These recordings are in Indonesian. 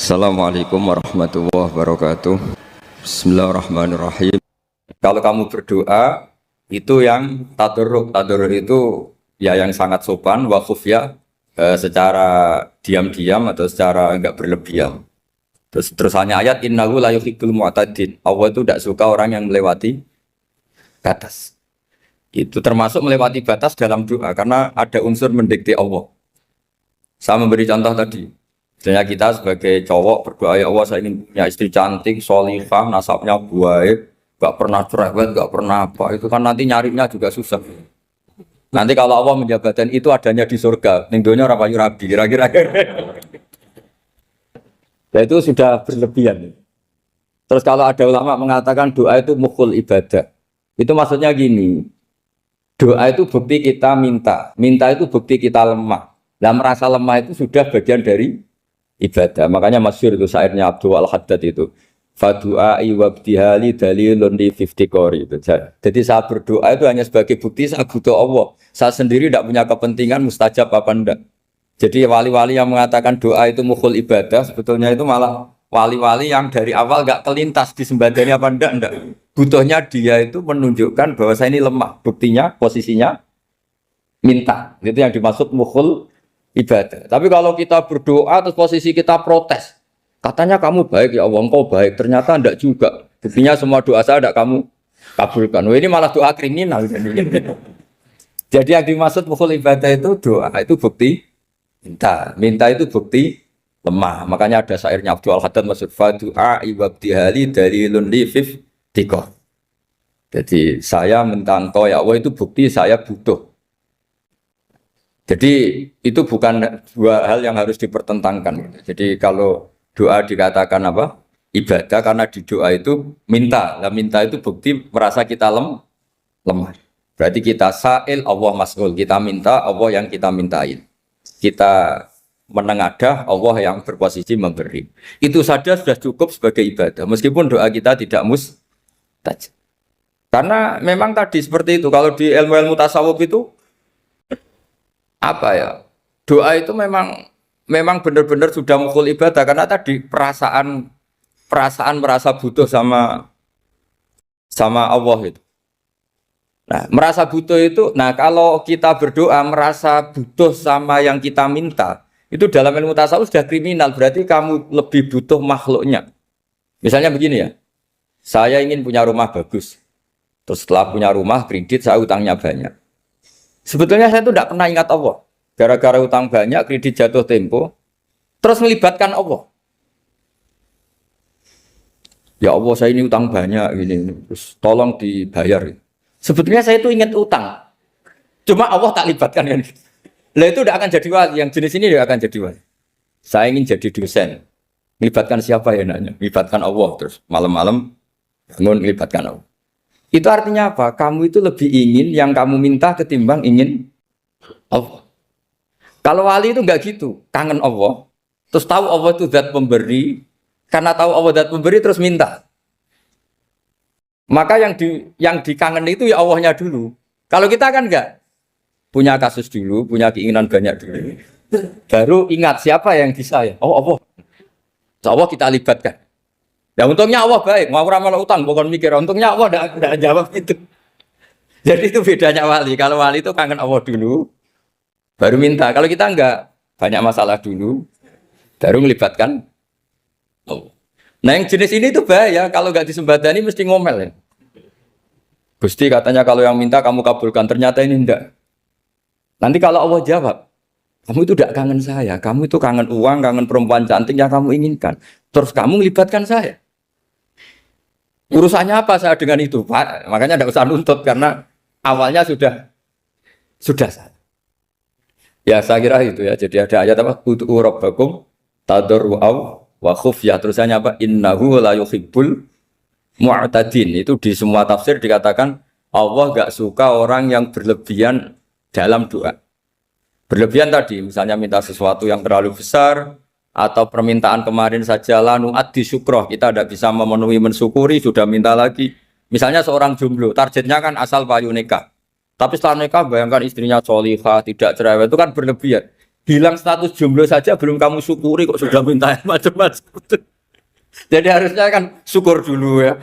Assalamualaikum warahmatullahi wabarakatuh. Bismillahirrahmanirrahim. Kalau kamu berdoa itu yang tadarruk itu ya yang sangat sopan wa khufya, secara diam-diam atau secara enggak berlebihan. Terus hanya ayat innahu la yuhibbul mu'tadin. Allah itu tidak suka orang yang melewati batas. Itu termasuk melewati batas dalam doa karena ada unsur mendikte Allah. Saya memberi contoh tadi. Misalnya kita sebagai cowok berdoa, ya Allah saya ingin punya istri cantik, sholihah, nasabnya baik, gak pernah cerewet, gak pernah apa. Itu kan nanti nyarinya juga susah. Nanti kalau Allah menjabatkan itu adanya di surga, ning donya ora payu rabi, kira-kira. Ya itu sudah berlebihan. Terus kalau ada ulama mengatakan doa itu mukhul ibadah, itu maksudnya gini, doa itu bukti kita minta itu bukti kita lemah. Dan merasa lemah itu sudah bagian dari ibadah. Makanya masyhur itu syairnya Abdul Al-Haddad itu. Fadu'ai wabtihali dalilun li fiftikori itu. Jadi saya berdoa itu hanya sebagai bukti saya butuh Allah. Saya sendiri tidak punya kepentingan mustajab apa enggak. Jadi wali-wali yang mengatakan doa itu mukhul ibadah, sebetulnya itu malah wali-wali yang dari awal enggak kelintas disembadani apa enggak. Butuhnya dia itu menunjukkan bahwa saya ini lemah. Buktinya, posisinya minta. Itu yang dimaksud mukhul ibadah. Tapi kalau kita berdoa terus posisi kita protes, katanya kamu baik ya Allah, engkau baik, ternyata enggak juga. Buktinya semua doa saya enggak kamu kabulkan. Wah, ini malah doa kriminal. Jadi yang dimaksud mukhul ibadah itu doa itu bukti minta itu bukti lemah. Makanya ada syairnya Abdul Al-Haddad maksud fadu'a ibabtihali dalilun li fiftikor. Jadi saya minta engkau ya Allah itu bukti saya butuh. Jadi itu bukan dua hal yang harus dipertentangkan. Jadi kalau doa dikatakan apa? Ibadah karena di doa itu minta. Nah, minta itu bukti merasa kita lemah. Berarti kita sa'il Allah mas'ul. Kita minta Allah yang kita mintain. Kita menengadah Allah yang berposisi memberi. Itu saja sudah cukup sebagai ibadah. Meskipun doa kita tidak mustajab. Karena memang tadi seperti itu. Kalau di ilmu-ilmu tasawuf itu apa ya? Doa itu memang benar-benar sudah mukul ibadah karena tadi perasaan merasa butuh sama Allah itu. Nah, merasa butuh itu, nah kalau kita berdoa merasa butuh sama yang kita minta, itu dalam ilmu tasawuf sudah kriminal, berarti kamu lebih butuh makhluknya. Misalnya begini ya, saya ingin punya rumah bagus, terus setelah punya rumah kredit saya utangnya banyak. Sebetulnya saya itu tidak pernah ingat Allah. Gara-gara utang banyak, kredit jatuh tempo, terus melibatkan Allah. Ya Allah, saya ini utang banyak, ini, terus tolong dibayar. Sebetulnya saya itu ingat utang, cuma Allah tak libatkan kan. Lah itu tidak akan jadi wali. Yang jenis ini tidak akan jadi wali. Saya ingin jadi dosen, melibatkan siapa ya nanya? Melibatkan Allah, terus malam-malam bangun melibatkan Allah. Itu artinya apa? Kamu itu lebih ingin yang kamu minta ketimbang ingin Allah. Kalau wali itu enggak gitu, kangen Allah. Terus tahu Allah itu zat pemberi, karena tahu Allah zat pemberi terus minta. Maka yang dikangen itu ya Allahnya dulu. Kalau kita kan enggak punya kasus dulu, punya keinginan banyak dulu. Baru ingat siapa yang bisa ya? Oh Allah. So, Allah kita libatkan. Ya untungnya Allah baik, mau ramal utang, bukan mikir. Untungnya Allah tidak jawab itu. Jadi itu bedanya wali. Kalau wali itu kangen Allah dulu, baru minta. Kalau kita enggak, banyak masalah dulu, baru melibatkan Allah. Nah yang jenis ini itu bahaya. Kalau enggak disembadani mesti ngomel ya. Gusti katanya kalau yang minta kamu kabulkan, ternyata ini enggak. Nanti kalau Allah jawab, kamu itu tidak kangen saya, kamu itu kangen uang, kangen perempuan cantik yang kamu inginkan. Terus kamu melibatkan saya. Urusannya apa saya dengan itu, Pak? Makanya tidak usah nuntut karena awalnya sudah saya. Ya saya kira itu ya. Jadi ada ayat apa? Ud'u rabbakum tadarru'aw wa khufyah. Terusannya apa? Innahu la yuhibbul mu'tadin. Itu di semua tafsir dikatakan Allah enggak suka orang yang berlebihan dalam doa. Berlebihan tadi, misalnya minta sesuatu yang terlalu besar, atau permintaan kemarin saja lanu addi syukroh, kita tidak bisa memenuhi mensyukuri, sudah minta lagi. Misalnya seorang jomblo, targetnya kan asal payu nikah. Tapi setelah nikah, bayangkan istrinya sholihah, tidak cerewet, itu kan berlebihan. Hilang status jomblo saja belum kamu syukuri kok sudah minta yang macam-macam. Jadi harusnya kan syukur dulu ya.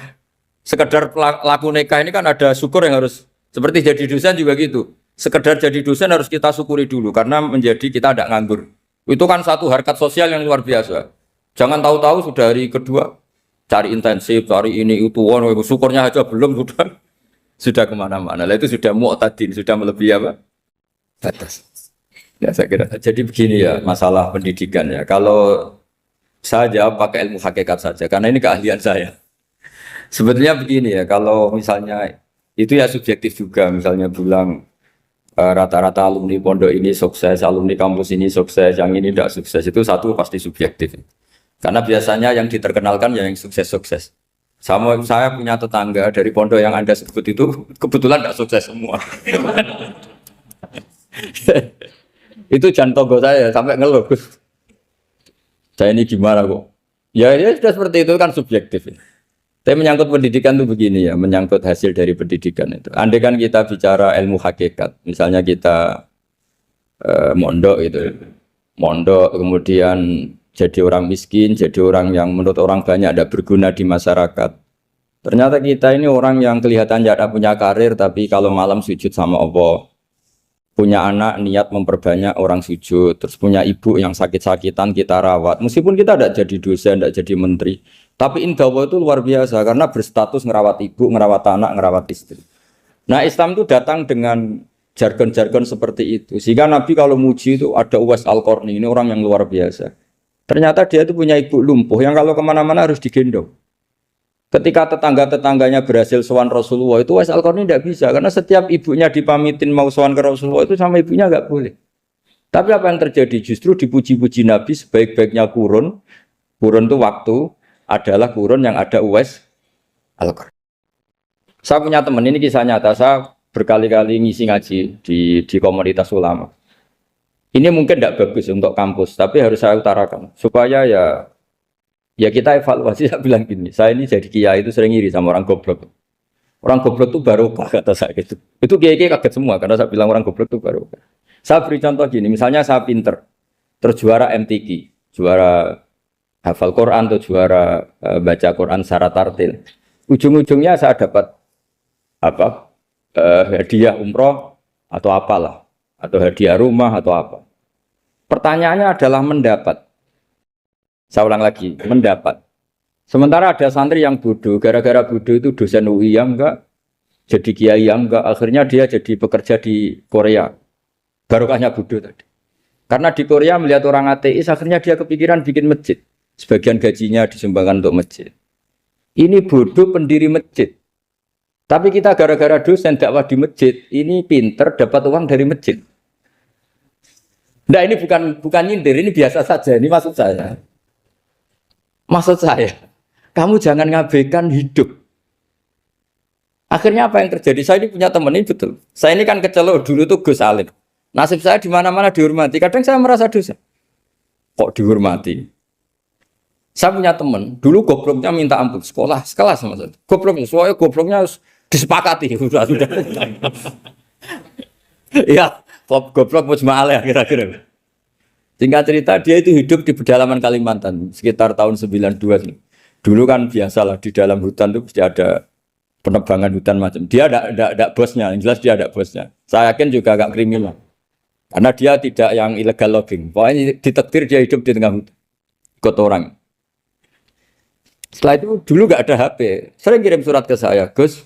Sekedar laku nikah ini kan ada syukur yang harus seperti jadi dosen juga gitu. Sekedar jadi dosen harus kita syukuri dulu karena menjadi kita tidak nganggur. Itu kan satu harkat sosial yang luar biasa. Jangan tahu-tahu sudah hari kedua cari intensif, cari ini itu, syukurnya aja belum sudah kemana-mana. Lah itu sudah mu'tadin, sudah melebihi apa? Batas. Ya saya kira. Jadi begini ya masalah pendidikan ya. Kalau saya jawab pakai ilmu hakikat saja karena ini keahlian saya. Sebetulnya begini ya, kalau misalnya itu ya subjektif juga, misalnya bilang rata-rata alumni pondok ini sukses, alumni kampus ini sukses, yang ini tidak sukses, itu satu pasti subjektif. Karena biasanya yang diterkenalkan yang sukses-sukses. Saya punya tetangga dari pondok yang Anda sebut itu kebetulan tidak sukses semua. Itu jantung saya sampai ngeluh. Saya ini gimana kok? Ya sudah seperti itu kan subjektif. Tapi menyangkut pendidikan itu begini ya, menyangkut hasil dari pendidikan itu. Andai kan kita bicara ilmu hakikat, misalnya kita mondok gitu, mondok kemudian jadi orang miskin, jadi orang yang menurut orang banyak tidak berguna di masyarakat. Ternyata kita ini orang yang kelihatan tidak punya karir, tapi kalau malam sujud sama Allah, punya anak niat memperbanyak orang sujud, terus punya ibu yang sakit-sakitan kita rawat. Meskipun kita tidak jadi dosen, tidak jadi menteri, tapi indah Allah itu luar biasa karena berstatus ngerawat ibu, ngerawat anak, ngerawat istri. Nah Islam itu datang dengan jargon-jargon seperti itu. Sehingga Nabi kalau muji itu ada Uwais Al-Qarni, ini orang yang luar biasa. Ternyata dia itu punya ibu lumpuh yang kalau kemana-mana harus digendong. Ketika tetangga-tetangganya berhasil sowan Rasulullah itu Uwais Al-Qarni tidak bisa karena setiap ibunya dipamitin mau sowan ke Rasulullah itu sama ibunya nggak boleh. Tapi apa yang terjadi? Justru dipuji-puji Nabi sebaik-baiknya kurun itu waktu adalah kurun yang ada Uwais Al-Qarni. Saya punya teman, ini kisah nyata, saya berkali-kali ngisi ngaji di komunitas ulama. Ini mungkin tidak bagus untuk kampus, tapi harus saya utarakan supaya ya kita evaluasi. Saya bilang gini, saya ini jadi kiai itu sering iri sama orang goblok. Orang goblok itu barokah kata saya gitu. Itu kiai-kiai kaget semua karena saya bilang orang goblok itu barokah. Saya beri contoh gini, misalnya saya pinter, terus juara MTQ, juara hafal Quran atau juara baca Quran secara tartil. Ujung-ujungnya saya dapat hadiah umroh atau apalah, atau hadiah rumah atau apa. Pertanyaannya adalah mendapat. Saya ulang lagi, mendapat. Sementara ada santri yang bodoh, gara-gara bodoh itu dosen UI yang enggak, jadi kiai yang enggak, akhirnya dia jadi pekerja di Korea. Barokahnya bodoh tadi. Karena di Korea melihat orang ateis, akhirnya dia kepikiran bikin masjid. Sebagian gajinya disumbangkan untuk masjid. Ini bodoh pendiri masjid. Tapi kita gara-gara dosen dakwah di masjid, ini pinter dapat uang dari masjid. Nah ini bukan nyindir, ini biasa saja, ini maksud saya. Maksud saya, kamu jangan ngabaikan hidup. Akhirnya apa yang terjadi? Saya ini punya teman ini betul. Saya ini kan kecelok dulu tuh Gus Alim. Nasib saya di mana-mana dihormati. Kadang saya merasa dosa. Kok dihormati? Saya punya teman, dulu gobloknya minta ampun, sekolah, sekelas maksudnya. Gobloknya, soalnya gobloknya harus disepakati. Sudah. Iya, goblok mujma'al ya kira-kira. Singkat cerita, dia itu hidup di pedalaman Kalimantan sekitar tahun 92. Dulu kan biasalah di dalam hutan itu pasti ada penebangan hutan macam. Dia ada bosnya, yang jelas dia ada bosnya. Saya yakin juga agak kriminal. Karena dia tidak yang illegal logging. Pokoknya ditakdir dia hidup di tengah hutan. Ikut orang. Setelah itu dulu nggak ada HP. Sering kirim surat ke saya, Gus,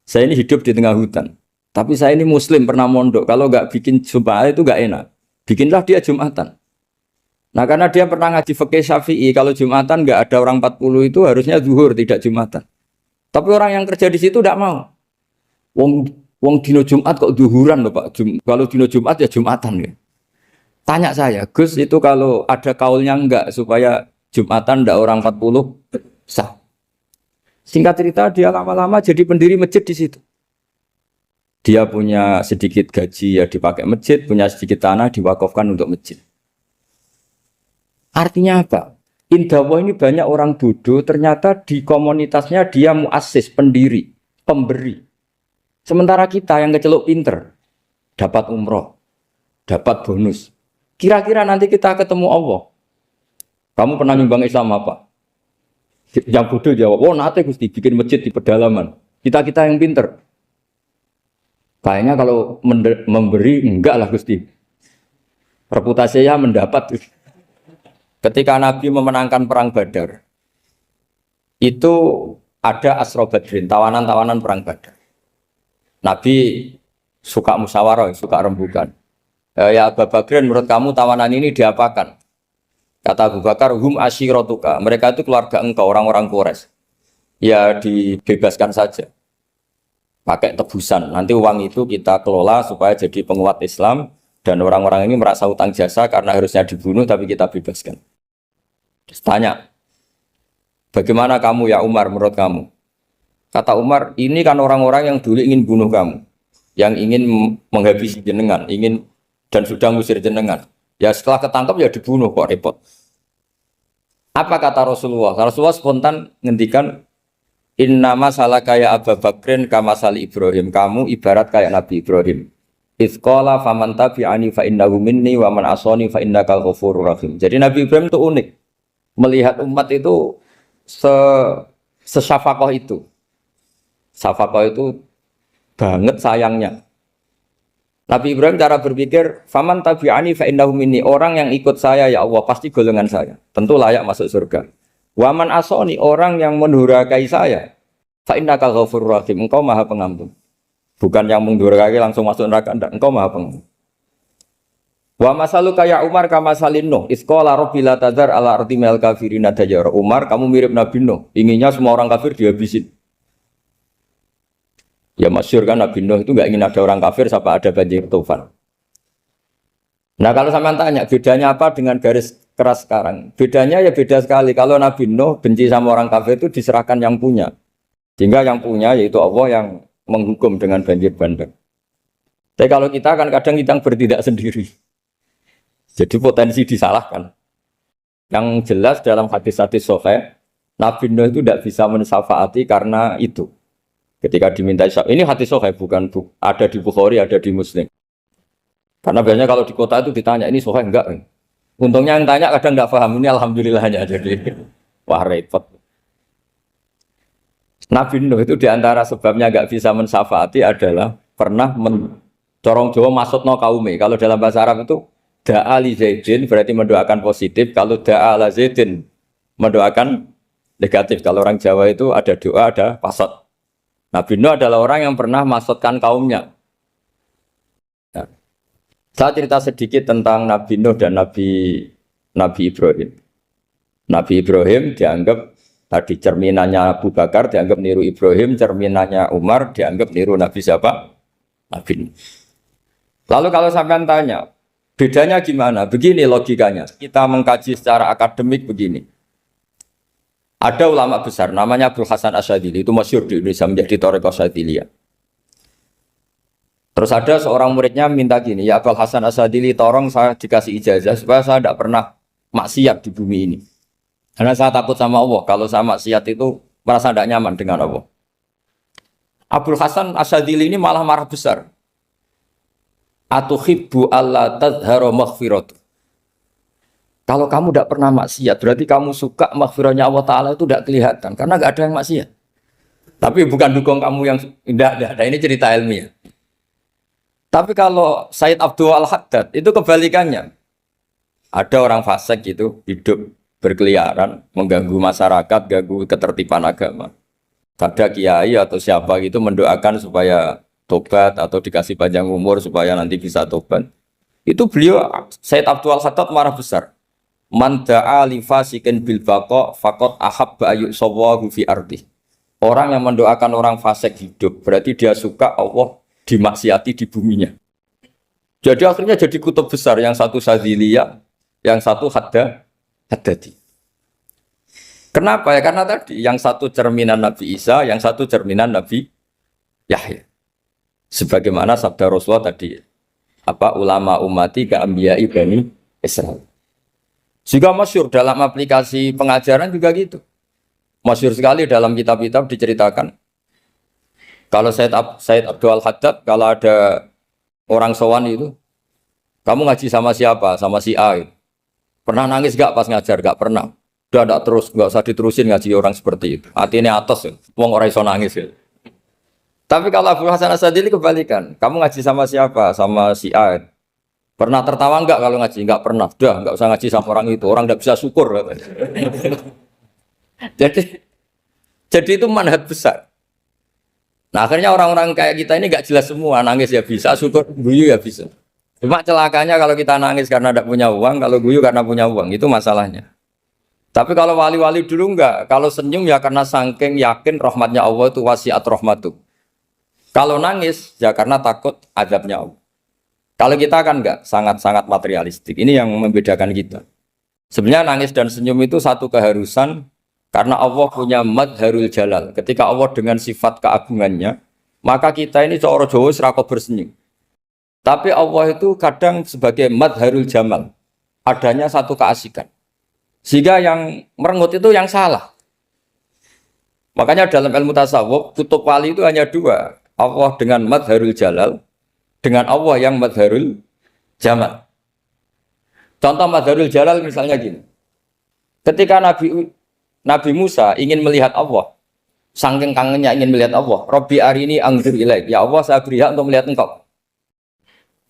saya ini hidup di tengah hutan. Tapi saya ini muslim pernah mondok. Kalau nggak bikin Jumat itu nggak enak. Bikinlah dia Jumatan. Nah karena dia pernah ngaji fikih Syafi'i, kalau Jumatan nggak ada orang 40 itu harusnya zuhur tidak Jumatan. Tapi orang yang kerja di situ tidak mau. Wong dino Jumat kok zuhuran loh Pak. Kalau dino Jumat ya Jumatan ya. Tanya saya, Gus itu kalau ada kaulnya enggak supaya Jumatan ndak orang 40 sah. Singkat cerita dia lama-lama jadi pendiri masjid di situ. Dia punya sedikit gaji ya dipakai masjid, punya sedikit tanah diwakafkan untuk masjid. Artinya apa? Indawa ini banyak orang bodoh, ternyata di komunitasnya dia muassis, pendiri, pemberi. Sementara kita yang kecelok pinter, dapat umroh, dapat bonus. Kira-kira nanti kita ketemu Allah. Kamu pernah nyumbang Islam apa? Yang bodoh jawab, oh nanti Gusti bikin masjid di pedalaman. Kita yang pinter. Kayaknya kalau memberi enggak lah Gusti. Reputasinya mendapat. Ketika Nabi memenangkan perang Badar, itu ada Asra Badrin, tawanan-tawanan perang Badar. Nabi suka musyawarah, suka rembukan. Ya Abu Bakrin, menurut kamu tawanan ini diapakan? Kata Abu Bakar, hum asyiratuka. Mereka itu keluarga engkau, orang-orang Quraisy. Ya dibebaskan saja. Pakai tebusan. Nanti uang itu kita kelola supaya jadi penguat Islam. Dan orang-orang ini merasa utang jasa karena harusnya dibunuh tapi kita bebaskan. Terus tanya, bagaimana kamu ya Umar menurut kamu? Kata Umar, ini kan orang-orang yang dulu ingin bunuh kamu. Yang ingin menghabisi jenengan, ingin dan sudah ngusir jenengan. Ya setelah ketangkap ya dibunuh, kok repot. Apa kata Rasulullah? Rasulullah spontan ngendikan, innama salaka ya Abu Bakrin kama sali Ibrahim. Kamu ibarat kayak Nabi Ibrahim. Izqala faman tabi'ani fa innahu minni wa man asani fa innakal ghafurur rahim. Jadi Nabi Ibrahim itu unik. Melihat umat itu sesyafakoh itu. Syafakoh itu banget sayangnya. Nabi Ibrahim cara berpikir, faman tabi'ani fa innahu minni. Orang yang ikut saya ya Allah pasti golongan saya. Tentu layak masuk surga. Wa man asani, orang yang mendurhakai saya, fa innakal ghafurur rahim. Engkau Maha Pengampun. Bukan yang mendurhakai langsung masuk neraka, enggak. Engkau Maha Pengampun. Wa masaluka ya Umar kama salin Nuh. Isqala rabbi la tadzar ala ardi minal kafirina dajjara. Umar, kamu mirip Nabi Nuh. Inginnya semua orang kafir dihabisin. Ya masyhur kan Nabi Nuh itu enggak ingin ada orang kafir sampai ada banjir tufan. Nah kalau sampean tanya bedanya apa dengan garis keras sekarang? Bedanya ya beda sekali. Kalau Nabi Nuh benci sama orang kafir itu diserahkan yang punya. Sehingga yang punya yaitu Allah yang menghukum dengan banjir bandang. Tapi kalau kita kan kadang kita bertindak sendiri. Jadi potensi disalahkan. Yang jelas dalam hadis-hadis sahih, Nabi Nuh itu tidak bisa mensyafaati karena itu. Ketika diminta syafaat, ini hadis sahih bukan ada di Bukhari, ada di Muslim. Karena biasanya kalau di kota itu ditanya ini sahih enggak? Untungnya yang tanya kadang enggak paham, ini alhamdulillahnya jadi wah repot. Nabi Nuh itu diantara sebabnya enggak bisa mensyafaati adalah pernah corong Jawa maksudno kaume. Kalau dalam bahasa Arab itu da'a li Zaidin berarti mendoakan positif. Kalau da'a la Zaidin mendoakan negatif. Kalau orang Jawa itu ada doa, ada pasot. Nabi Nuh adalah orang yang pernah maksudkan kaumnya. Nah, saya cerita sedikit tentang Nabi Nuh dan Nabi Ibrahim. Nabi Ibrahim dianggap tadi cerminannya Abu Bakar, dianggap niru Ibrahim, cerminannya Umar, dianggap niru Nabi siapa? Nabi Nuh. Lalu kalau sampean tanya, bedanya gimana? Begini logikanya. Kita mengkaji secara akademik begini. Ada ulama besar, namanya Abdul Hasan Asyadzili, itu masyhur di Indonesia menjadi Thariqah Asyadziliyah. Terus ada seorang muridnya minta gini, ya Abdul Hasan Asyadzili, tolong saya dikasih ijazah supaya saya tidak pernah maksiat di bumi ini. Karena saya takut sama Allah, kalau saya maksiat itu merasa tidak nyaman dengan Allah. Abdul Hasan Asyadzili ini malah marah besar. Atuhibbu alla tadhharu maghfiratu. Kalau kamu tidak pernah maksiat, berarti kamu suka maghfirahnya Allah Ta'ala itu tidak kelihatan. Karena tidak ada yang maksiat. Tapi bukan dukung kamu yang tidak. Ini cerita ilmiah. Tapi kalau Said Abdul Al-Haddad, itu kebalikannya. Ada orang fasik itu hidup berkeliaran, mengganggu masyarakat, ganggu ketertiban agama. Ada kiai atau siapa gitu mendoakan supaya tobat atau dikasih panjang umur supaya nanti bisa tobat. Itu beliau, Said Abdul Al-Haddad marah besar. Man da'a li fasikin bil baqa faqad ahabba ayyusawahu fi ardi. Orang yang mendoakan orang fasik hidup berarti dia suka Allah dimaksiati di buminya. Jadi akhirnya jadi kutub besar, yang satu Sadziliyah, yang satu Haddadi. Kenapa ya? Karena tadi yang satu cerminan Nabi Isa, yang satu cerminan Nabi Yahya. Sebagaimana sabda Rasulullah tadi, apa ulama ummati ka anbiya'i bani Israil. Jika masyhur dalam aplikasi pengajaran juga gitu. Masyhur sekali dalam kitab-kitab diceritakan. Kalau Said Abdul Al-Haddad, kalau ada orang sowan itu, Kamu ngaji sama siapa? Sama si A. Pernah nangis gak pas ngajar? Gak pernah. Udah gak terus, gak usah diterusin ngaji orang seperti itu. Hatinya atas ya. Wong orang iso nangis ya. Tapi kalau Abu Hasan Asadili kebalikan. Kamu ngaji sama siapa? Sama si A. Pernah tertawa enggak kalau ngaji? Enggak pernah. Udah, enggak usah ngaji sama orang itu. Orang enggak bisa syukur. jadi itu manhaj besar. Nah akhirnya orang-orang kayak kita ini enggak jelas semua. Nangis ya bisa, syukur, guyu ya bisa. Cuma celakanya kalau kita nangis karena tidak punya uang, kalau guyu karena punya uang, itu masalahnya. Tapi kalau wali-wali dulu enggak. Kalau senyum ya karena saking yakin rahmatnya Allah itu wasiat rahmatu. Kalau nangis ya karena takut azabnya Allah. Kalau kita kan enggak, sangat-sangat materialistik. Ini yang membedakan kita. Sebenarnya nangis dan senyum itu satu keharusan karena Allah punya madharul jalal. Ketika Allah dengan sifat keagungannya, maka kita ini seorang Jawa serakot bersenyum. Tapi Allah itu kadang sebagai madharul jamal. Adanya satu keasikan. Sehingga yang merengut itu yang salah. Makanya dalam ilmu tasawuf, kutub wali itu hanya dua. Allah dengan madharul jalal, dengan Allah yang madharul jamal. Contoh madharul jalal misalnya gini. Ketika Nabi Musa ingin melihat Allah, saking kangennya ingin melihat Allah, Rabbi arini anzur ilaik, ya Allah saya beri hak untuk melihat engkau.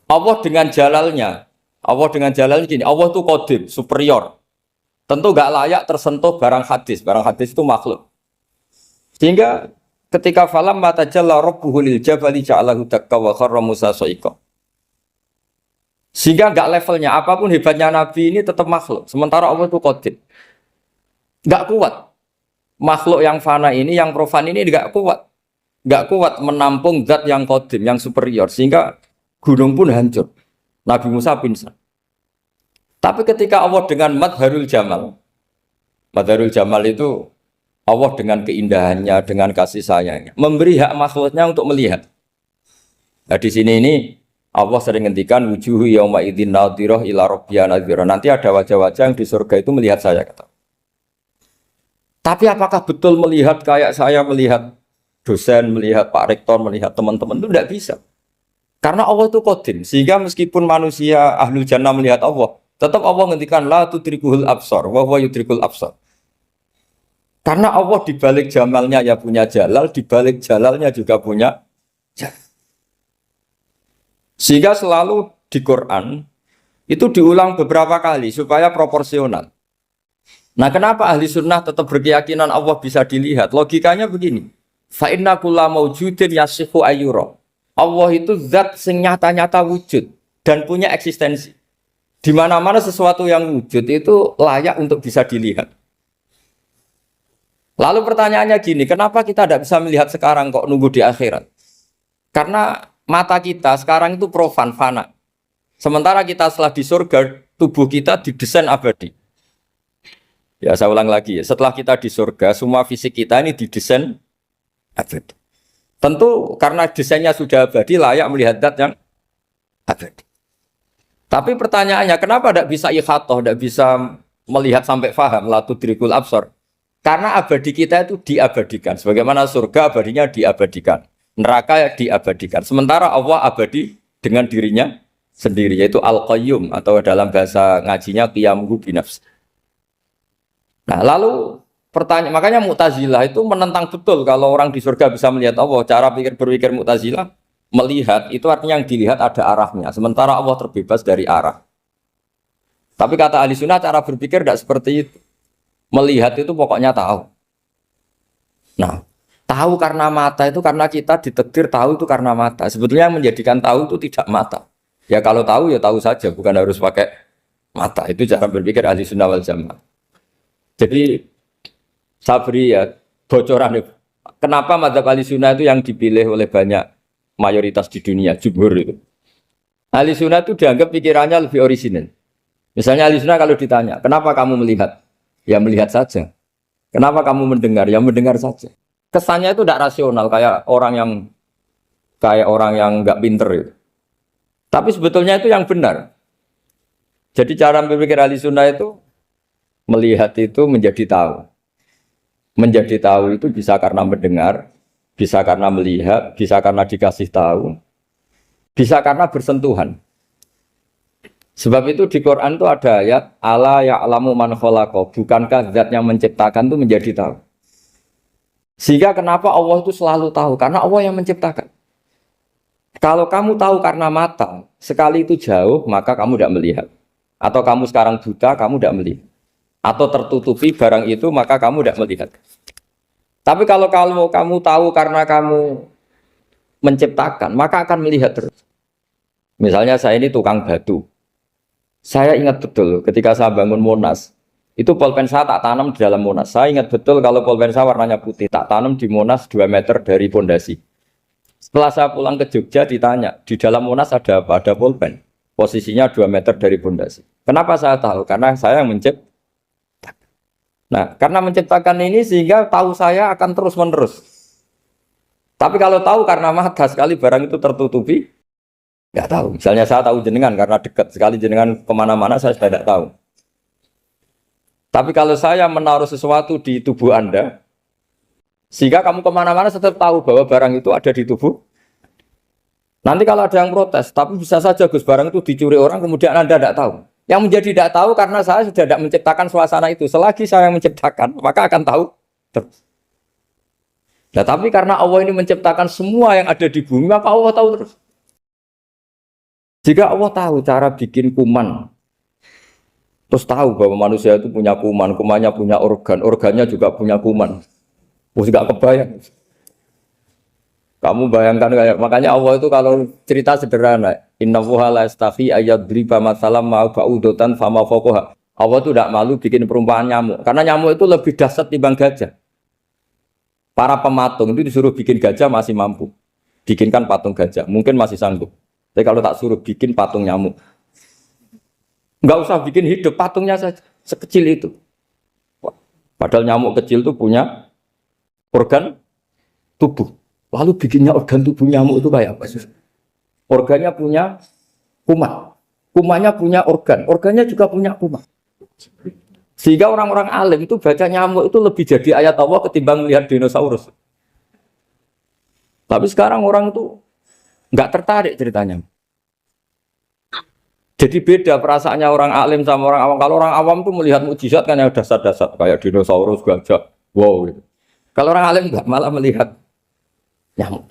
Allah dengan jalalnya gini, Allah itu qadim, superior. Tentu gak layak tersentuh barang hadis itu makhluk. Sehingga ketika falam matajalla rabbuhu lil jabali ja'alahu dakka wa kharra Musa sa'iqa. Sehingga enggak levelnya apapun hebatnya Nabi ini tetap makhluk. Sementara Allah itu qadim. Enggak kuat. Makhluk yang fana ini, yang profan ini enggak kuat. Enggak kuat menampung zat yang qadim, yang superior. Sehingga gunung pun hancur. Nabi Musa pingsan. Tapi ketika Allah dengan madharul jamal itu Allah dengan keindahannya, dengan kasih sayangnya, memberi hak makhluknya untuk melihat. Nah di sini ini Allah sering ngendikan wujuhu yauma idzin nadhirah ila rabbiha nadhirah. Nanti ada wajah-wajah yang di surga itu melihat saya kata. Tapi apakah betul melihat kayak saya melihat dosen, melihat Pak Rektor, melihat teman-teman itu tidak bisa. Karena Allah itu qadim, sehingga meskipun manusia ahlul jannah melihat Allah, tetap Allah ngendikan la tudrikuhul absar wa huwa yudrikul absar. Karena Allah di balik jamalnya ya punya jalal, di balik jalalnya juga punya jalal. Sehingga selalu di Quran itu diulang beberapa kali supaya proporsional. Nah, kenapa ahli sunnah tetap berkeyakinan Allah bisa dilihat? Logikanya begini. Fa inna kulla maujudin yasihu ayyura. Allah itu zat sing nyata-nyata wujud dan punya eksistensi. Di mana-mana sesuatu yang wujud itu layak untuk bisa dilihat. Lalu pertanyaannya gini, kenapa kita tidak bisa melihat sekarang kok nunggu di akhirat? Karena mata kita sekarang itu profan, fana. Sementara kita setelah di surga, tubuh kita didesain abadi. Ya saya ulang lagi ya, setelah kita di surga, semua fisik kita ini didesain abadi. Tentu karena desainnya sudah abadi, layak melihat zat yang abadi. Tapi pertanyaannya, kenapa tidak bisa ikhatoh, tidak bisa melihat sampai faham, la tudrikul absar? Karena abadi kita itu diabadikan. Sebagaimana surga abadinya diabadikan. Neraka diabadikan. Sementara Allah abadi dengan dirinya sendiri. Yaitu Al-Qayyum. Atau dalam bahasa ngajinya Qiyamuhu binafs. Nah lalu pertanyaan. Makanya Mu'tazilah itu menentang betul. Kalau orang di surga bisa melihat Allah. Cara berpikir Mu'tazilah. Melihat itu artinya yang dilihat ada arahnya. Sementara Allah terbebas dari arah. Tapi kata ahli sunnah cara berpikir tidak seperti itu. Melihat itu pokoknya tahu. Nah, tahu karena mata itu karena kita ditakdir tahu itu karena mata. Sebetulnya yang menjadikan tahu itu tidak mata. Ya kalau tahu ya tahu saja, bukan harus pakai mata. Itu cara berpikir ahli sunnah wal jamaah. Jadi saya beri ya bocoran. Kenapa mazhab ahli sunnah itu yang dipilih oleh banyak mayoritas di dunia, jumhur itu. Ahli sunnah itu dianggap pikirannya lebih orisinal. Misalnya ahli sunnah kalau ditanya, kenapa kamu melihat? Ya melihat saja. Kenapa kamu mendengar? Ya mendengar saja. Kesannya itu tidak rasional kayak orang yang nggak pinter itu. Tapi sebetulnya itu yang benar. Jadi cara berpikir ahli sunnah itu melihat itu menjadi tahu. Menjadi tahu itu bisa karena mendengar, bisa karena melihat, bisa karena dikasih tahu, bisa karena bersentuhan. Sebab itu di Quran itu ada ayat ala ya'lamu man khalaqa, bukankah zat yang menciptakan itu menjadi tahu. Sehingga kenapa Allah itu selalu tahu? Karena Allah yang menciptakan. Kalau kamu tahu karena mata, sekali itu jauh, maka kamu tidak melihat. Atau kamu sekarang buta, kamu tidak melihat. Atau tertutupi barang itu, maka kamu tidak melihat. Tapi kalau kamu tahu karena kamu menciptakan, maka akan melihat terus. Misalnya saya ini tukang batu. Saya ingat betul ketika saya bangun Monas, itu pulpen saya tak tanam di dalam Monas. Saya ingat betul kalau pulpen saya warnanya putih, tak tanam di Monas 2 meter dari pondasi. Setelah saya pulang ke Jogja ditanya, di dalam Monas ada apa? Ada pulpen. Posisinya 2 meter dari pondasi. Kenapa saya tahu? Karena saya yang menciptakan. Nah, karena menciptakan ini sehingga tahu saya akan terus menerus. Tapi kalau tahu karena mata sekali barang itu tertutupi, nggak tahu. Misalnya saya tahu jenengan karena dekat sekali jenengan kemana-mana saya sudah tidak tahu. Tapi kalau saya menaruh sesuatu di tubuh Anda, sehingga kamu kemana-mana tetap tahu bahwa barang itu ada di tubuh. Nanti kalau ada yang protes, tapi bisa saja Gus barang itu dicuri orang kemudian Anda tidak tahu. Yang menjadi tidak tahu karena saya sudah tidak menciptakan suasana itu. Selagi saya yang menciptakan, maka akan tahu terus. Nah, tapi karena Allah ini menciptakan semua yang ada di bumi, maka Allah tahu terus. Jika Allah tahu cara bikin kuman, terus tahu bahwa manusia itu punya kuman, kumannya punya organ, organnya juga punya kuman. Terus nggak kebayang. Kamu bayangkan kayak makanya Allah itu kalau cerita sederhana, innallaha la yastahi ayyadriba matsalam ma ba'udatan fama fawqaha. Allah itu tidak malu bikin perumpamaan nyamuk, karena nyamuk itu lebih dahsyat timbang gajah. Para pematung itu disuruh bikin gajah masih mampu. Bikinkan patung gajah, mungkin masih sanggup. Tapi kalau tak suruh bikin patung nyamuk, nggak usah bikin hidup, patungnya saja sekecil itu. Padahal nyamuk kecil itu punya organ tubuh. Lalu bikinnya organ tubuh nyamuk itu kayak apa? Organnya punya kuman. Kumannya punya organ. Organnya juga punya kuman. Sehingga orang-orang alim itu baca nyamuk itu lebih jadi ayat Allah ketimbang melihat dinosaurus. Tapi sekarang orang itu nggak tertarik ceritanya. Jadi beda perasaannya orang alim sama orang awam. Kalau orang awam tuh melihat mukjizat kan yang dasar-dasar kayak dinosaurus, gajah, wow gitu. Kalau orang alim nggak, malah melihat nyamuk.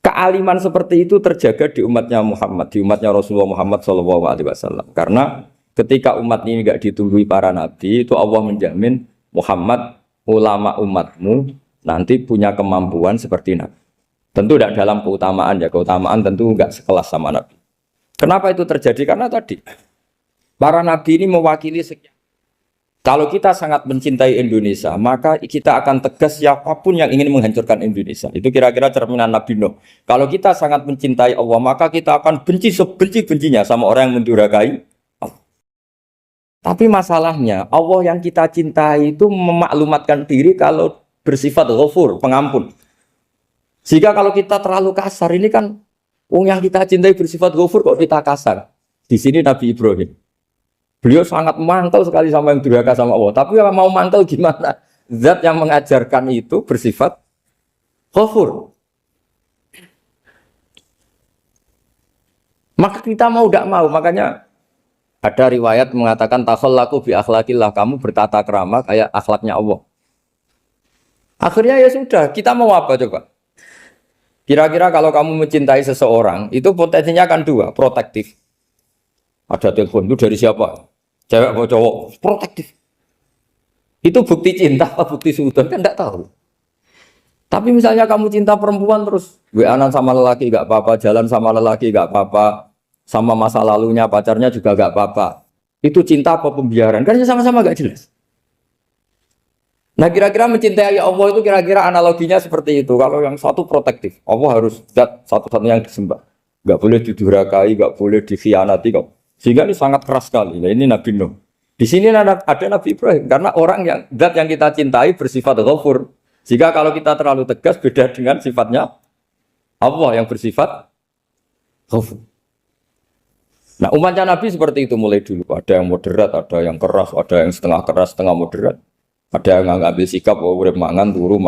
Kealiman seperti itu terjaga di umatnya Muhammad, di umatnya Rasulullah Muhammad SAW. Karena ketika umat ini nggak ditunggui para nabi, itu Allah menjamin Muhammad, ulama umatmu nanti punya kemampuan seperti nabi. Tentu tidak dalam keutamaan ya, keutamaan tentu nggak sekelas sama nabi. Kenapa itu terjadi? Karena tadi para nabi ini mewakili sekian. Kalau kita sangat mencintai Indonesia, maka kita akan tegas siapapun yang ingin menghancurkan Indonesia. Itu kira-kira cerminan Nabi Nuh. Kalau kita sangat mencintai Allah, maka kita akan benci sebenci-bencinya sama orang yang mendurhakai Allah. Tapi masalahnya, Allah yang kita cintai itu memaklumatkan diri kalau bersifat ghafur, pengampun. Jika kalau kita terlalu kasar, ini kan yang kita cintai bersifat ghafur kok kita kasar. Di sini Nabi Ibrahim. Beliau sangat mantel sekali sama yang durhaka sama Allah. Tapi mau mantel gimana? Zat yang mengajarkan itu bersifat ghafur. Maka kita mau tidak mau. Makanya ada riwayat mengatakan takhallaku bi akhlaqillah. Kamu bertata krama kayak akhlaknya Allah. Akhirnya ya sudah. Kita mau apa coba? Kira-kira kalau kamu mencintai seseorang, itu potensinya kan dua. Protektif. Ada telepon itu dari siapa? Cewek atau cowok, protektif. Itu bukti cinta apa bukti suudon kan tidak tahu. Tapi misalnya kamu cinta perempuan terus WA-an sama lelaki nggak apa-apa, jalan sama lelaki nggak apa-apa, sama masa lalunya pacarnya juga nggak apa-apa. Itu cinta apa pembiaran? Kan sama-sama nggak jelas. Nah kira-kira mencintai Allah itu kira-kira analoginya seperti itu. Kalau yang satu protektif, Allah harus zat satu-satunya yang disembah. Nggak boleh didurhakai, nggak boleh dikhianati kok. Sehingga ini sangat keras sekali. Nah, ini Nabi Nuh. Di sini ada Nabi Ibrahim. Karena orang yang zat yang kita cintai bersifat ghafur. Jika kalau kita terlalu tegas beda dengan sifatnya Allah yang bersifat ghafur. Nah umatnya Nabi seperti itu mulai dulu. Ada yang moderat, ada yang keras, ada yang setengah keras, setengah moderat. Ada yang ngambil sikap, oh udah mangan turu,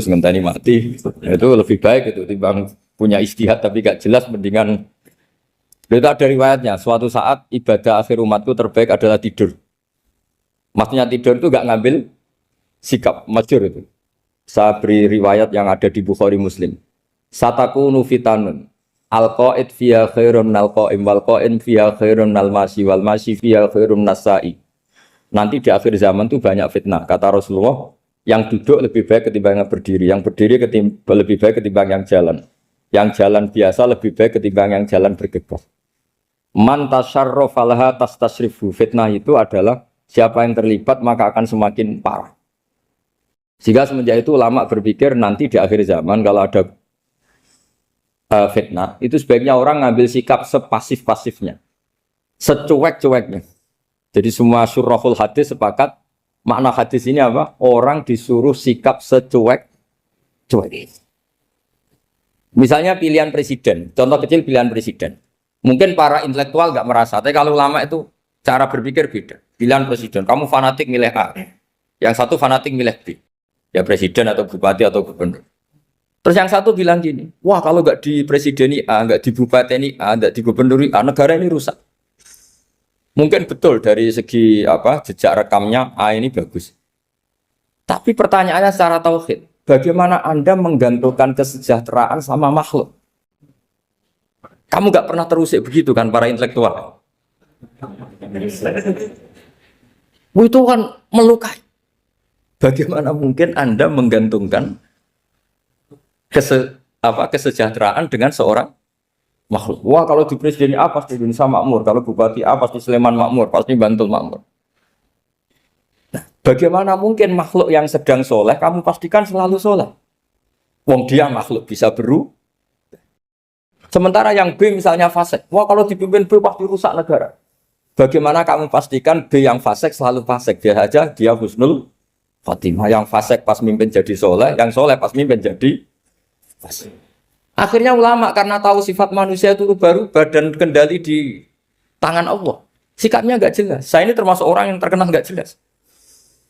ngenteni mati. Itu lebih baik itu timbang punya ijtihad tapi gak jelas mendingan Itu ada riwayatnya, suatu saat ibadah akhir umatku terbaik adalah tidur. Maksudnya tidur itu gak ngambil sikap, masyhur itu. Saya beri riwayat yang ada di Bukhari Muslim. Satakunu fitanun. Al-qa'id fiha khairun nal qa'im wal qa'in fiha khairun nal masyi wal masyi fiha khairun nasai. Nanti di akhir zaman itu banyak fitnah. Kata Rasulullah, yang duduk lebih baik ketimbang yang berdiri. Yang berdiri lebih baik ketimbang yang jalan. Yang jalan biasa lebih baik ketimbang yang jalan bergegas. Man tasyarrafa laha tastasrifu. Fitnah itu adalah siapa yang terlibat maka akan semakin parah. Sehingga semenjak itu ulama berpikir nanti di akhir zaman kalau ada fitnah, itu sebaiknya orang ngambil sikap sepasif-pasifnya, secuek-cueknya. Jadi semua syurahul hadis sepakat makna hadis ini apa? Orang disuruh sikap secuek-cuek. Misalnya pilihan presiden, contoh kecil pilihan presiden. Mungkin para intelektual nggak merasa, tapi kalau ulama itu cara berpikir beda. Pilihan presiden, kamu fanatik milih A, yang satu fanatik milih B. Ya presiden atau bupati atau gubernur. Terus yang satu bilang gini, wah kalau nggak di presiden A, nggak di bupati A, nggak di gubernur A, negara ini rusak. Mungkin betul dari segi jejak rekamnya A ini bagus. Tapi pertanyaannya secara tauhid, bagaimana Anda menggantungkan kesejahteraan sama makhluk? Kamu nggak pernah terusik begitu kan para intelektual? Itu kan melukai. Bagaimana mungkin Anda menggantungkan kesejahteraan dengan seorang makhluk? Wah kalau di presiden A pasti Indonesia makmur, kalau bupati A pasti Sleman makmur, pasti Bantul makmur. Nah, bagaimana mungkin makhluk yang sedang soleh kamu pastikan selalu soleh? Wong dia makhluk bisa berubah. Sementara yang B misalnya fasik, wah kalau dipimpin B pasti rusak negara. Bagaimana kamu pastikan B yang fasik selalu fasik? Dia saja dia husnul Fatimah, yang fasik pas mimpin jadi soleh, yang soleh pas mimpin jadi fasik. Akhirnya ulama karena tahu sifat manusia itu baru badan kendali di tangan Allah. Sikapnya nggak jelas. Saya ini termasuk orang yang terkenal nggak jelas.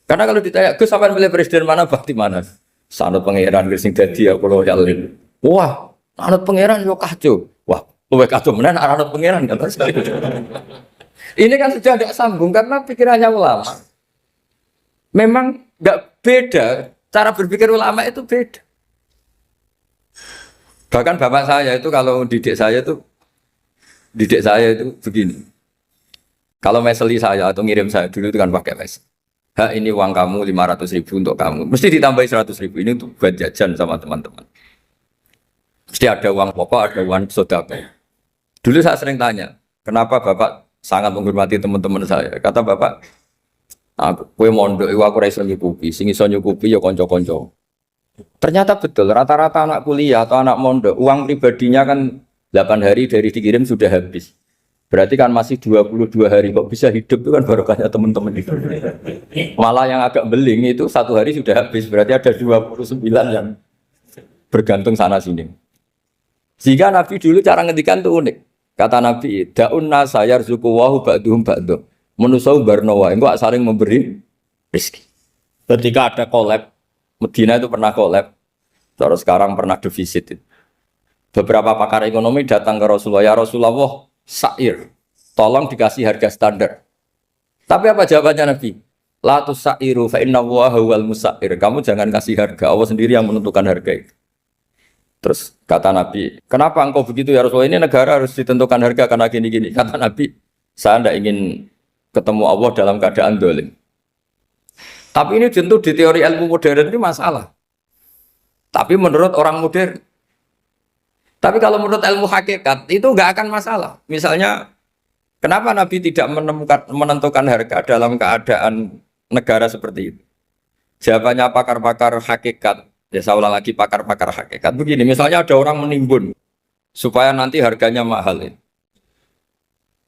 Karena kalau ditanya, Gus sampai pilih presiden mana, bakti mana? Sanut pangeran sing dadi ya kalau yalin. Wah, anut pangeran yo kacau. Wah, luwih kacau menan anut pangeran kata sekali. Ini kan sudah tidak sambung karena pikirannya ulama. Memang nggak beda, cara berpikir ulama itu beda. Bahkan bapak saya itu kalau didik saya itu begini. Kalau meseli saya atau ngirim saya dulu itu kan pakai mesel. Ini uang kamu 500.000 untuk kamu. Mesti ditambahi 100.000 ini untuk buat jajan sama teman-teman. Mesti ada uang pokok, ada uang sodako. Dulu saya sering tanya, kenapa bapak sangat menghormati teman-teman saya? Kata bapak, kowe mondok iku aku ora iso nyukupi, sing iso nyukupi ya kanca-kanca. Ternyata betul, rata-rata anak kuliah atau anak mondok, uang pribadinya kan 8 hari dari dikirim sudah habis. Berarti kan masih 22 hari kok bisa hidup itu kan barokahnya teman-teman itu. Malah yang agak beling itu 1 hari sudah habis, berarti ada 29 yang bergantung sana sini. Sehingga Nabi dulu cara ngendikan itu unik. Kata Nabi, da'un nasa yarzuqu wahu ba'duhum ba'duh. Menusau barnawa, engko saling memberi rezeki. Ketika ada collab, Medina itu pernah collab, terus sekarang pernah defisit. Beberapa pakar ekonomi datang ke Rasulullah, ya Rasulullah, sa'ir, tolong dikasih harga standar. Tapi apa jawabannya Nabi? La tusairu fa inna Allaha huwal musair. Kamu jangan kasih harga, Allah sendiri yang menentukan harga itu. Terus kata Nabi, kenapa engkau begitu ya Rasulullah? Ini negara harus ditentukan harga karena gini-gini. Kata Nabi, saya tidak ingin ketemu Allah dalam keadaan dolim. Tapi ini tentu di teori ilmu modern ini masalah. Tapi menurut orang modern. Tapi kalau menurut ilmu hakikat itu nggak akan masalah. Misalnya, kenapa Nabi tidak menentukan harga dalam keadaan negara seperti itu? Jawabannya pakar-pakar hakikat. Ya saya ulang lagi pakar-pakar hakikat. Begini, misalnya ada orang menimbun supaya nanti harganya mahal.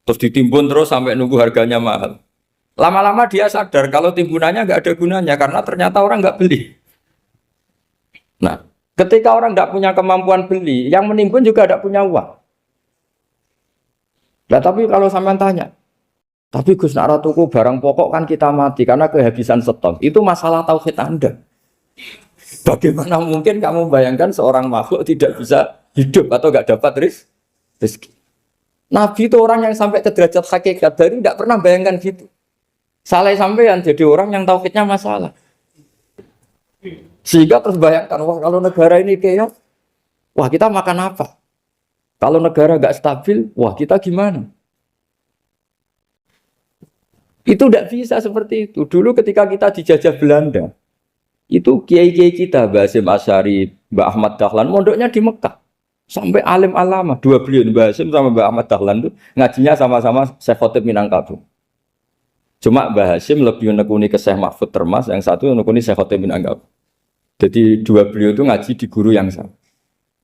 Terus ditimbun terus sampai nunggu harganya mahal. Lama-lama dia sadar kalau timbunannya nggak ada gunanya karena ternyata orang nggak beli. Nah, ketika orang tidak punya kemampuan beli, yang menimbun juga tidak punya uang. Nah, tapi kalau sampean tanya, tapi Gus nak tuku barang pokok kan kita mati karena kehabisan stok. Itu masalah tauhid Anda. Bagaimana mungkin kamu bayangkan seorang makhluk tidak bisa hidup atau nggak dapat rezeki? Nabi itu orang yang sampai ke derajat hakikat dari tidak pernah bayangkan gitu. Salah sampean jadi orang yang tauhidnya masalah. Sehingga terus bayangkan, wah kalau negara ini kayak, wah kita makan apa? Kalau negara gak stabil, wah kita gimana? Itu tidak bisa seperti itu. Dulu ketika kita dijajah Belanda, itu kiai-kiai kita, Mbah Hasyim Asy'ari, Mbah Ahmad Dahlan, mondoknya di Mekah. Sampai alim alama, dua beliau, Mbah Hasyim sama Mbah Ahmad Dahlan itu ngajinya sama-sama Syekh Khotib Minangkabau. Cuma Mbah Hasyim lebih menekuni ke Syekh Mahfud Termas, yang satu menekuni Syekh Khotib Minangkabau. Jadi dua beliau itu ngaji di guru yang sama.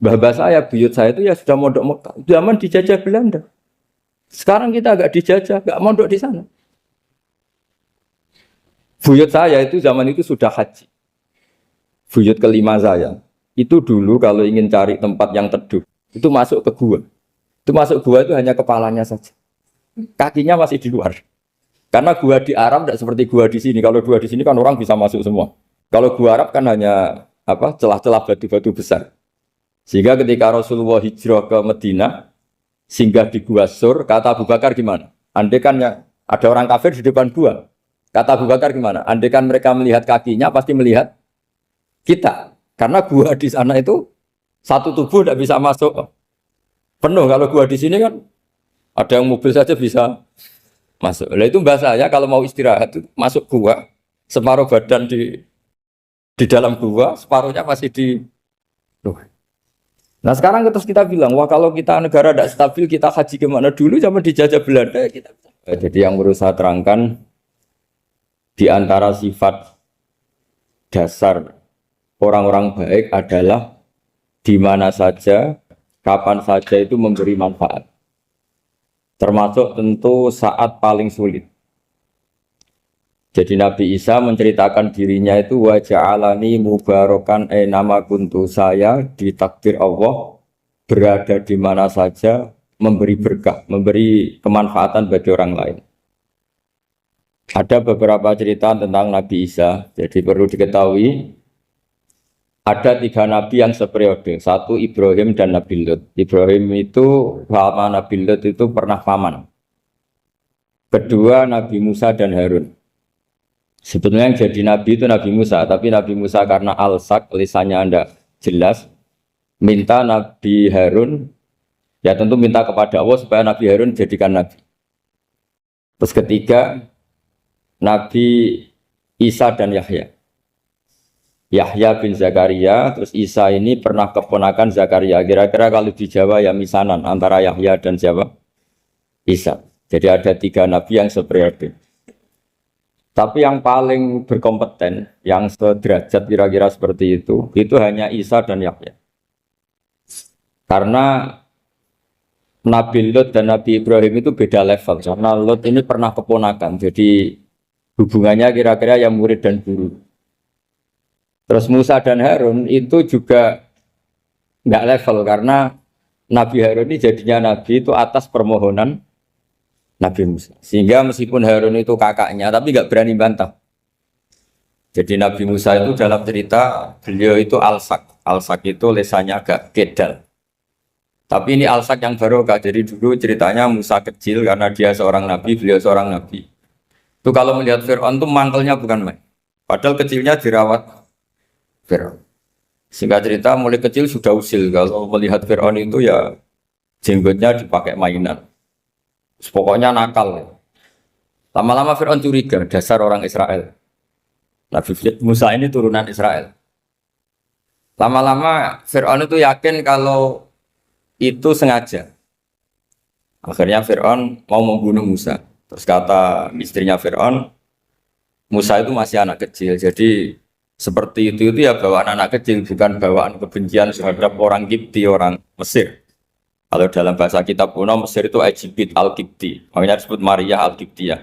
Mbah saya, buyut saya itu ya sudah mondok Mekah. Zaman dijajah Belanda. Sekarang kita agak dijajah, agak mondok di sana. Buyut saya itu zaman itu sudah haji. Buyut kelima saya. Itu dulu kalau ingin cari tempat yang teduh, itu masuk ke gua. Itu masuk gua itu hanya kepalanya saja. Kakinya masih di luar. Karena gua di Arab tidak seperti gua di sini. Kalau gua di sini kan orang bisa masuk semua. Kalau gua Arab kan hanya celah-celah batu-batu besar. Sehingga ketika Rasulullah hijrah ke Madinah, singgah di Gua Sur, kata Abu Bakar gimana? Andai kan ada orang kafir di depan gua, kata Abu Bakar gimana? Andai kan mereka melihat kakinya, pasti melihat kita. Karena gua di sana itu satu tubuh tidak bisa masuk penuh. Kalau gua di sini kan ada yang mobil saja bisa masuk. Nah itu bahasa ya kalau mau istirahat itu masuk gua, separuh badan di dalam gua, separuhnya masih di luar. Nah sekarang terus kita bilang, wah kalau kita negara tidak stabil, kita haji kemana dulu zaman dijajah Belanda kita. Jadi yang berusaha terangkan di antara sifat dasar orang-orang baik adalah di mana saja, kapan saja itu memberi manfaat. Termasuk tentu saat paling sulit. Jadi Nabi Isa menceritakan dirinya itu wa ja'alani mubarakan nama kuntu, saya ditakdir Allah berada di mana saja memberi berkah, memberi kemanfaatan bagi orang lain. Ada beberapa cerita tentang Nabi Isa, jadi perlu diketahui ada 3 nabi yang seperiode, satu Ibrahim dan Nabi Lut. Ibrahim itu sama Nabi Lut itu pernah paman. Kedua Nabi Musa dan Harun. Sebetulnya yang jadi nabi itu Nabi Musa, tapi Nabi Musa karena alsak, lisannya Anda jelas, minta Nabi Harun, ya tentu minta kepada Allah supaya Nabi Harun jadikan nabi. Terus ketiga, Nabi Isa dan Yahya. Yahya bin Zakaria, terus Isa ini pernah keponakan Zakaria. Kira-kira kalau di Jawa ya misanan antara Yahya dan siapa? Isa. Jadi ada 3 nabi yang seperiode. Tapi yang paling berkompeten, yang sederajat kira-kira seperti itu hanya Isa dan Yahya. Karena Nabi Lut dan Nabi Ibrahim itu beda level. Karena Lut ini pernah keponakan, jadi hubungannya kira-kira yang murid dan guru. Terus Musa dan Harun itu juga nggak level, karena Nabi Harun ini jadinya Nabi itu atas permohonan Nabi Musa. Sehingga meskipun Harun itu kakaknya, tapi nggak berani bantah. Jadi Nabi Musa itu dalam cerita, beliau itu alsak. Alsak itu lesannya agak kedal. Tapi ini alsak yang barokah. Jadi dulu ceritanya Musa kecil karena dia seorang Nabi, beliau seorang Nabi. Itu kalau melihat Fir'aun itu mangkelnya bukan main. Padahal kecilnya dirawat Fir'aun. Singkat cerita mulai kecil sudah usil. Kalau melihat Fir'aun itu ya jenggotnya dipakai mainan. Pokoknya nakal. Lama-lama Fir'aun curiga, dasar orang Israel. Nabi Musa ini turunan Israel. Lama-lama Fir'aun itu yakin kalau itu sengaja. Akhirnya Fir'aun mau membunuh Musa. Terus kata istrinya Fir'aun, Musa itu masih anak kecil. Jadi seperti itu ya bawaan anak kecil, bukan bawaan kebencian terhadap orang Kipti, orang Mesir. Kalau dalam bahasa kitab kuno Mesir itu Egypt Al-Kipti, makanya disebut Maria Al-Kiptiyah.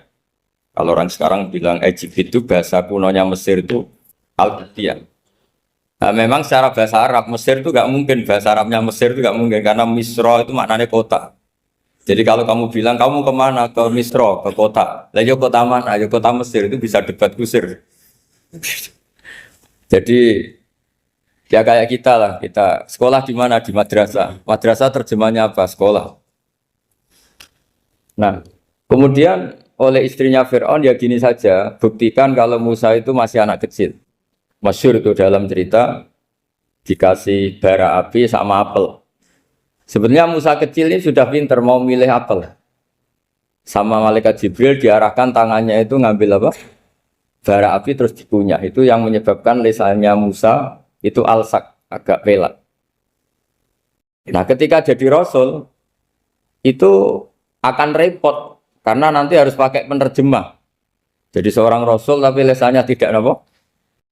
Kalau orang sekarang bilang Egypt itu bahasa kunonya Mesir itu Al-Kiptiyah. Nah, memang secara bahasa Arab Mesir itu nggak mungkin, bahasa Arabnya Mesir itu nggak mungkin karena Misro itu maknanya kota. Jadi kalau kamu bilang kamu kemana, ke Misro, ke kota, lah kota mana? Ya kota Mesir, itu bisa debat kusir. Jadi ya kayak kita lah, kita sekolah di mana? Di madrasah. Madrasah terjemahnya apa? Sekolah. Nah, kemudian oleh istrinya Fir'aun ya gini saja, buktikan kalau Musa itu masih anak kecil. Masyhur itu dalam cerita dikasih bara api sama apel. Sebenarnya Musa kecil ini sudah pinter mau milih apel. Sama malaikat Jibril diarahkan tangannya itu ngambil apa? Bara api terus dikunyah. Itu yang menyebabkan lisannya Musa itu alsak, agak pelat. Nah, ketika jadi rasul itu akan repot karena nanti harus pakai penerjemah. Jadi seorang rasul tapi lisannya tidak apa?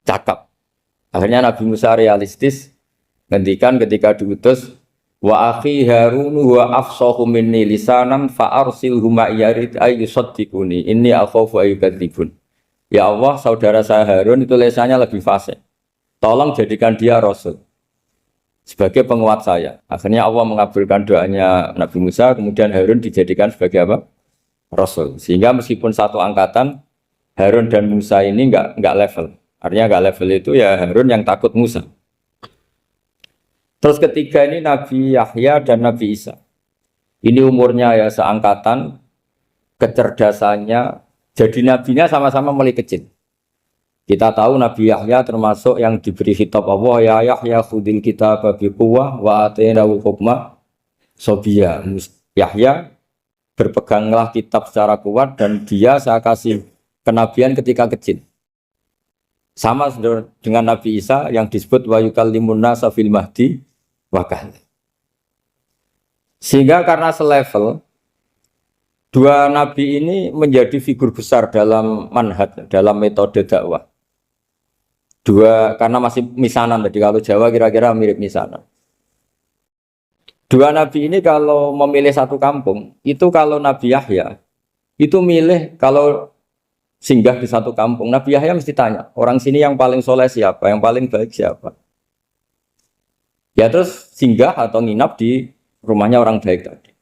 Cakap. Akhirnya Nabi Musa realistis ngendikan ketika diutus wa akhi Harun wa afsahu minni lisanan fa arsilhu ma yarid ay yusaddiquni inni akhafu ay yukadzibun. Ya Allah, saudara saya Harun itu lisannya lebih fasih. Tolong jadikan dia rasul sebagai penguat saya. Akhirnya Allah mengabulkan doanya Nabi Musa, kemudian Harun dijadikan sebagai apa? Rasul. Sehingga meskipun satu angkatan, Harun dan Musa ini enggak level. Artinya enggak level itu ya Harun yang takut Musa. Terus ketiga ini Nabi Yahya dan Nabi Isa. Ini umurnya ya seangkatan, kecerdasannya, jadi nabinya sama-sama mulai kecil. Kita tahu Nabi Yahya termasuk yang diberi khitab Allah, ya Yahya khudil kitab biquwwah wa atainahu hukma sobiyya. Yahya berpeganglah kitab secara kuat dan dia saya kasih kenabian ketika kecil. Sama dengan Nabi Isa yang disebut wa yukallimun nasa fil mahdi wa kahla. Sehingga karena selevel dua nabi ini menjadi figur besar dalam manhaj, dalam metode dakwah. Dua, karena masih misanan tadi, kalau Jawa kira-kira mirip misanan. Dua nabi ini kalau memilih satu kampung, itu kalau Nabi Yahya, itu milih kalau singgah di satu kampung, Nabi Yahya mesti tanya, orang sini yang paling soleh siapa, yang paling baik siapa. Ya terus singgah atau nginap di rumahnya orang baik tadi.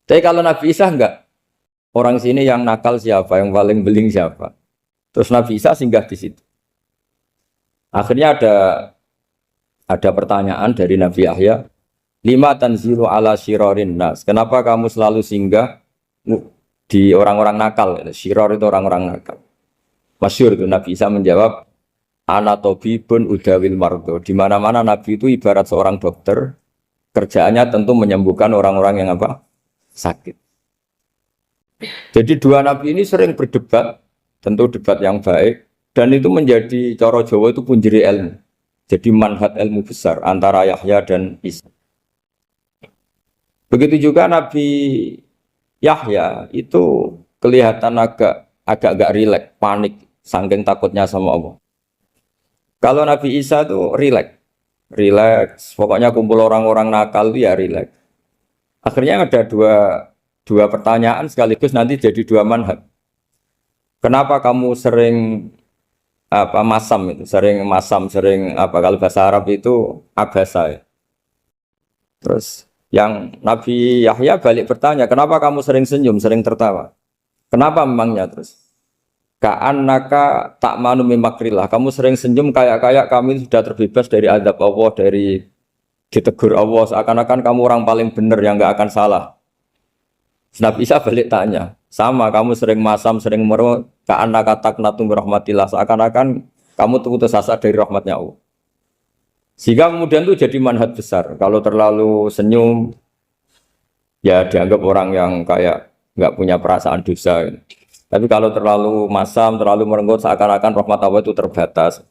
Tapi kalau Nabi Isa enggak, orang sini yang nakal siapa, yang paling beling siapa. Terus Nabi Isa singgah di situ. Akhirnya ada pertanyaan dari Nabi Yahya, lima tanzilu ala syirarin nas. Kenapa kamu selalu singgah di orang-orang nakal? Syiror itu orang-orang nakal. Masyhur itu Nabi Isa menjawab, ana tabibun udawil mardo. Di mana-mana Nabi itu ibarat seorang dokter, kerjaannya tentu menyembuhkan orang-orang yang apa? Sakit. Jadi dua nabi ini sering berdebat, tentu debat yang baik. Dan itu menjadi cara Jawa itu punjeri ilmu. Jadi manhaj ilmu besar antara Yahya dan Isa. Begitu juga Nabi Yahya itu kelihatan agak rileks, panik, saking takutnya sama Allah. Kalau Nabi Isa itu rileks, pokoknya kumpul orang-orang nakal itu ya rileks. Akhirnya ada dua pertanyaan sekaligus nanti jadi dua manhaj. Kenapa kamu sering masam itu, sering kalau bahasa Arab itu abasa ya. Terus yang Nabi Yahya balik bertanya, kenapa kamu sering senyum, sering tertawa? Kenapa memangnya? Terus ka'annaka ta'manu mimakrillah, kamu sering senyum kayak kami sudah terbebas dari azab Allah, dari ditegur Allah, seakan-akan kamu orang paling benar yang enggak akan salah. Nabi Isa balik tanya, sama kamu sering masam, sering merut, ka'annaka taqnatu min rahmatillah, seakan-akan kamu putus asa dari rahmatnya Allah. Sehingga kemudian itu jadi manhaj besar. Kalau terlalu senyum, ya dianggap orang yang kayak nggak punya perasaan dosa. Tapi kalau terlalu masam, terlalu merenggut, seakan-akan rahmat Allah itu terbatas.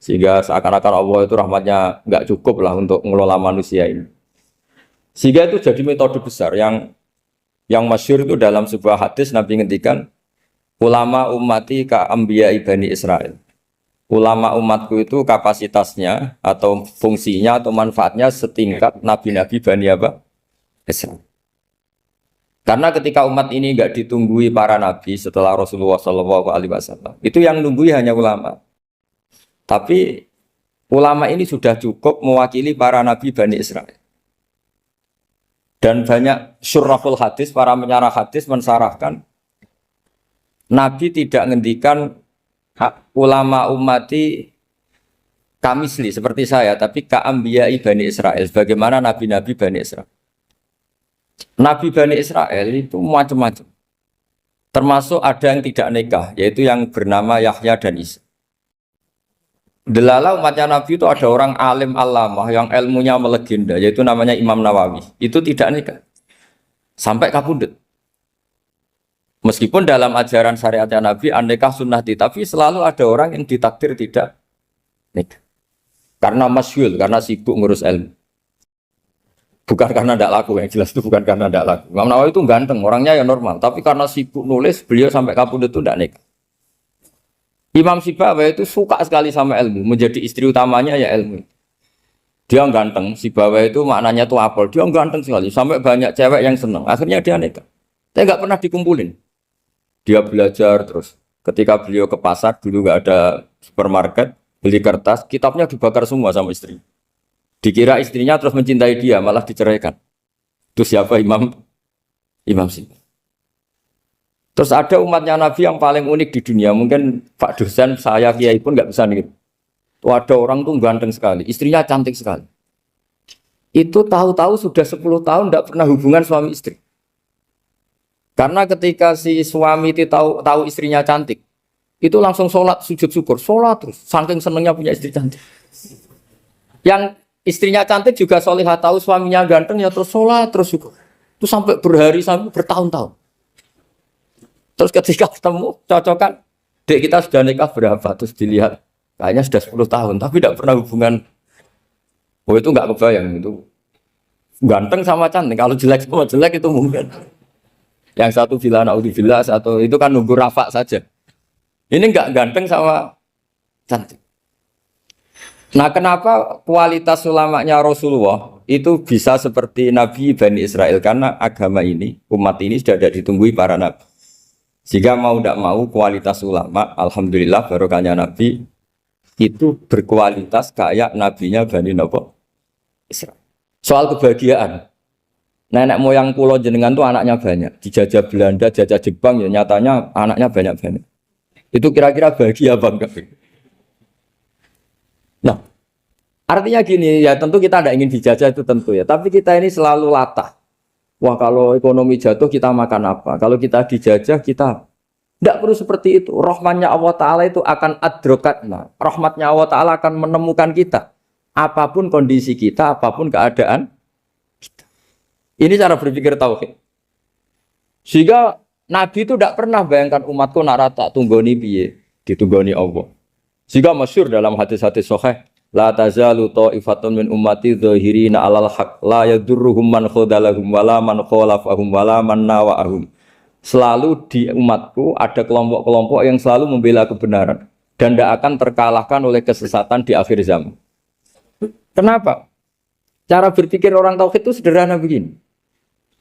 Sehingga seakan-akan Allah itu rahmatnya nggak cukup lah untuk mengelola manusia ini. Sehingga itu jadi metode besar yang masyhur itu dalam sebuah hadis Nabi ngendikan, ulama ummati ka anbiya Bani Israil. Ulama umatku itu kapasitasnya atau fungsinya atau manfaatnya setingkat nabi-nabi Bani Israil. Karena ketika umat ini enggak ditunggui para nabi setelah Rasulullah SAW, itu yang nunggui hanya ulama. Tapi ulama ini sudah cukup mewakili para nabi Bani Israil. Dan banyak syurrahul hadis, para menyarah hadis mensarahkan Nabi tidak ngendikan ulama ummati kamisli seperti saya, tapi ka'ambiyai Bani Israel, bagaimana nabi-nabi Bani Israel. Nabi Bani Israel itu macam-macam. Termasuk ada yang tidak nikah, yaitu yang bernama Yahya dan Isa. Delala umatnya Nabi itu ada orang alim alamah yang ilmunya melegenda, yaitu namanya Imam Nawawi. Itu tidak nikah. Sampai kabudut. Meskipun dalam ajaran syariatnya Nabi, an-nikah sunnati, tapi selalu ada orang yang ditakdir tidak nikah. Karena masyhul, karena sibuk ngurus ilmu. Bukan karena tidak laku, yang jelas itu bukan karena tidak laku. Imam Nawawi itu ganteng, orangnya ya normal. Tapi karena sibuk nulis, beliau sampai kabudut itu tidak nikah. Imam Sibawayh itu suka sekali sama ilmu, menjadi istri utamanya ya ilmu. Dia ganteng, Sibawayh itu maknanya itu apel. Dia ganteng sekali, sampai banyak cewek yang senang. Akhirnya dia nikah. Tapi nggak pernah dikumpulin. Dia belajar terus. Ketika beliau ke pasar, dulu nggak ada supermarket, beli kertas, kitabnya dibakar semua sama istri. Dikira istrinya terus mencintai dia, malah diceraikan. Itu siapa Imam Sibawayh. Terus ada umatnya Nabi yang paling unik di dunia. Mungkin Pak dosen, saya kiai pun nggak bisa nih. Tuh ada orang tuh ganteng sekali, istrinya cantik sekali. Itu tahu-tahu sudah 10 tahun tidak pernah hubungan suami istri. Karena ketika si suami itu tahu istrinya cantik, itu langsung sholat sujud syukur, sholat terus, saking senengnya punya istri cantik. Yang istrinya cantik juga solihah, tahu suaminya ganteng ya terus sholat terus syukur. Itu sampai berhari sampai bertahun-tahun. Terus ketika ketemu cocokan, dek kita sudah nikah berapa? Terus dilihat, kayaknya sudah 10 tahun, tapi tidak pernah hubungan. Oh itu nggak kebayang itu. Ganteng sama cantik, kalau jelek sama jelek itu mungkin. Yang satu bilang naudzubillah, satu itu kan nunggu rafa saja. Ini nggak ganteng sama cantik. Nah, kenapa kualitas ulamanya Rasulullah itu bisa seperti Nabi Bani Israel? Karena agama ini, umat ini sudah ada ditunggui para nabi. Jika mau tidak mau kualitas ulama, alhamdulillah barokahnya Nabi itu berkualitas kayak nabinya Bani Israel. Soal kebahagiaan, nenek moyang pulau jenengan tuh anaknya banyak, dijajah Belanda, jajah Jepang, ya nyatanya anaknya banyak-banyak. Itu kira-kira bahagia apa enggak? Nah, artinya gini ya, tentu kita tidak ingin dijajah itu tentu ya, tapi kita ini selalu latah. Wah kalau ekonomi jatuh kita makan apa? Kalau kita dijajah kita tidak perlu seperti itu. Rahmatnya Allah Ta'ala itu akan adrokatna. Rahmatnya Allah Ta'ala akan menemukan kita. Apapun kondisi kita, apapun keadaan kita. Ini cara berpikir tauhid. Sehingga Nabi itu tidak pernah bayangkan umatku narata tunggoni piye, ditunggoni Allah. Sehingga masyhur dalam hadis-hadis sahih, la tazalu ta'ifatun min ummati dzahirina 'alal haq la yadurruhum man khadalahum wala man khalafahum wala man nawa'ahum. Selalu di umatku ada kelompok-kelompok yang selalu membela kebenaran dan tidak akan terkalahkan oleh kesesatan di akhir zaman. Kenapa? Cara berpikir orang tauhid itu sederhana begini.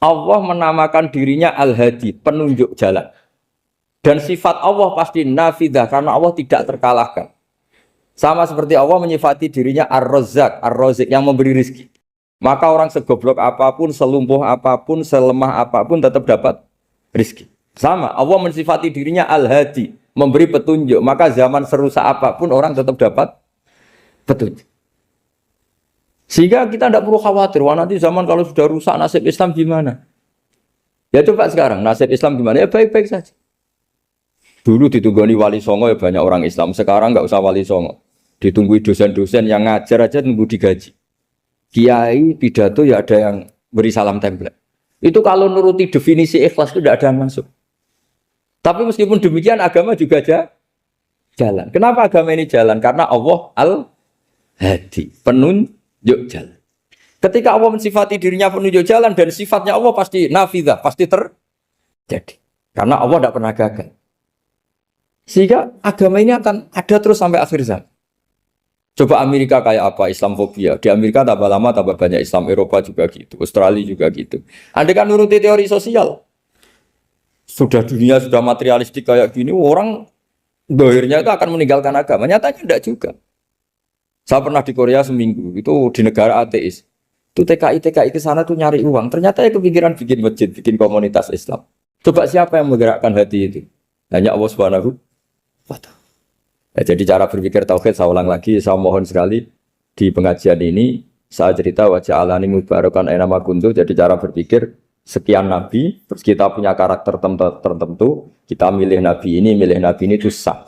Allah menamakan dirinya Al-Hadi, penunjuk jalan. Dan sifat Allah pasti nafidah karena Allah tidak terkalahkan. Sama seperti Allah menyifati dirinya Ar-Razzaq, Ar-Razik yang memberi rizki. Maka orang segoblok apapun, selumpuh apapun, selemah apapun tetap dapat rizki. Sama, Allah mensifati dirinya Al-Hadi, memberi petunjuk. Maka zaman serusak apapun orang tetap dapat petunjuk. Sehingga kita tidak perlu khawatir, wah nanti zaman kalau sudah rusak nasib Islam gimana? Ya coba sekarang, nasib Islam gimana? Ya baik-baik saja. Dulu ditunggoni wali songo ya banyak orang Islam. Sekarang nggak usah wali songo. Ditunggui dosen-dosen yang ngajar aja tunggu digaji. Kiai pidato ya ada yang beri salam template. Itu kalau nuruti definisi ikhlas itu tidak ada yang masuk. Tapi meskipun demikian agama juga jalan. Kenapa agama ini jalan? Karena Allah Al-Hadi, penunjuk jalan. Ketika Allah mensifati dirinya penunjuk jalan dan sifatnya Allah pasti nafidah, pasti terjadi. Karena Allah tidak pernah gagal. Sehingga agama ini akan ada terus sampai akhir zaman. Coba Amerika kayak apa, Islamofobia. Di Amerika tambah lama tambah banyak Islam, Eropa juga gitu, Australia juga gitu. Anda kan nuruti teori sosial. Sudah dunia sudah materialistik kayak gini, orang dohirnya itu akan meninggalkan agama. Nyatanya tidak juga. Saya pernah di Korea seminggu, itu di negara ateis. Itu TKI ke sana tuh nyari uang. Ternyata ya kepikiran bikin masjid, bikin komunitas Islam. Coba siapa yang menggerakkan hati itu? Hanya Allah Subhanahu wa Ta'ala. Ya, jadi cara berpikir tauhid saya ulang lagi, saya mohon sekali di pengajian ini saya cerita wajah alani mubarakan aina ma kuntu. Jadi cara berpikir sekian nabi, terus kita punya karakter tertentu, kita milih nabi ini itu sah.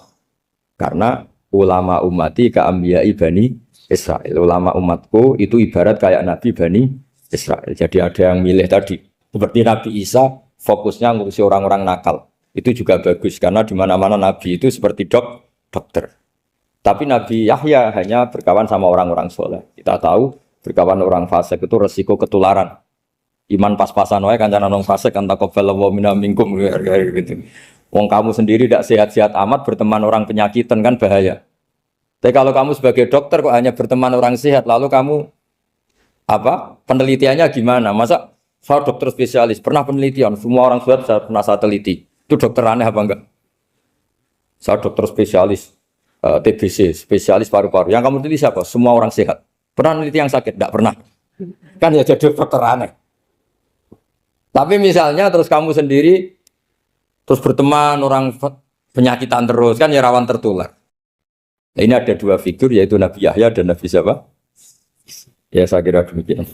Karena ulama ummati ka'ambiyai Bani Israel. Ulama umatku itu ibarat kayak nabi Bani Israel. Jadi ada yang milih tadi. Seperti Nabi Isa fokusnya ngurusi orang-orang nakal. Itu juga bagus karena di mana-mana nabi itu seperti dokter. Tapi Nabi Yahya hanya berkawan sama orang-orang soleh. Kita tahu berkawan orang fasik itu resiko ketularan. Iman pas-pasan wae kancana nang fasik kan taqabbalallahu minna minkum gitu. Wong kamu sendiri tidak sehat-sehat amat berteman orang penyakitan kan bahaya. Tapi kalau kamu sebagai dokter kok hanya berteman orang sehat, lalu kamu penelitiannya gimana? Masa saya dokter spesialis pernah penelitian, semua orang sehat saya pernah saya teliti. Itu dokter aneh apa enggak? Saya dokter spesialis TBC, spesialis paru-paru. Yang kamu teliti siapa? Semua orang sehat. Pernah meneliti yang sakit? Tidak pernah. Kan ya jadi dokter aneh. Tapi misalnya terus kamu sendiri terus berteman orang penyakitan terus, kan ya rawan tertular. Nah, ini ada dua figur yaitu Nabi Yahya dan Nabi siapa? Ya saya kira demikian.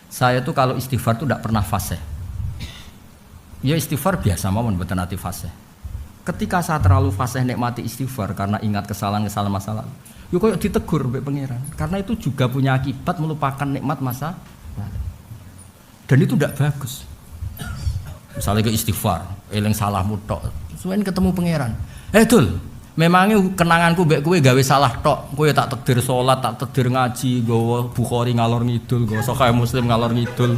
Saya tuh kalau istighfar tuh tidak pernah fase. Ya istighfar biasa mau mboten ati fase. Ketika saya terlalu fase nikmati istighfar karena ingat kesalahan-kesalahan masa lalu, yo koyo ditegur mbek pangeran. Karena itu juga punya akibat melupakan nikmat masa lalu. Dan itu tidak bagus. Misalnya ke istighfar, eling salahmu tok. Suwen ketemu pangeran. Dul, memangnya kenanganku mbek kowe gawe salah tok. Kowe tak takdir salat, tak takdir ngaji, nggawa Bukhari ngalor ngidul, nggawa Sahih Muslim ngalor ngidul.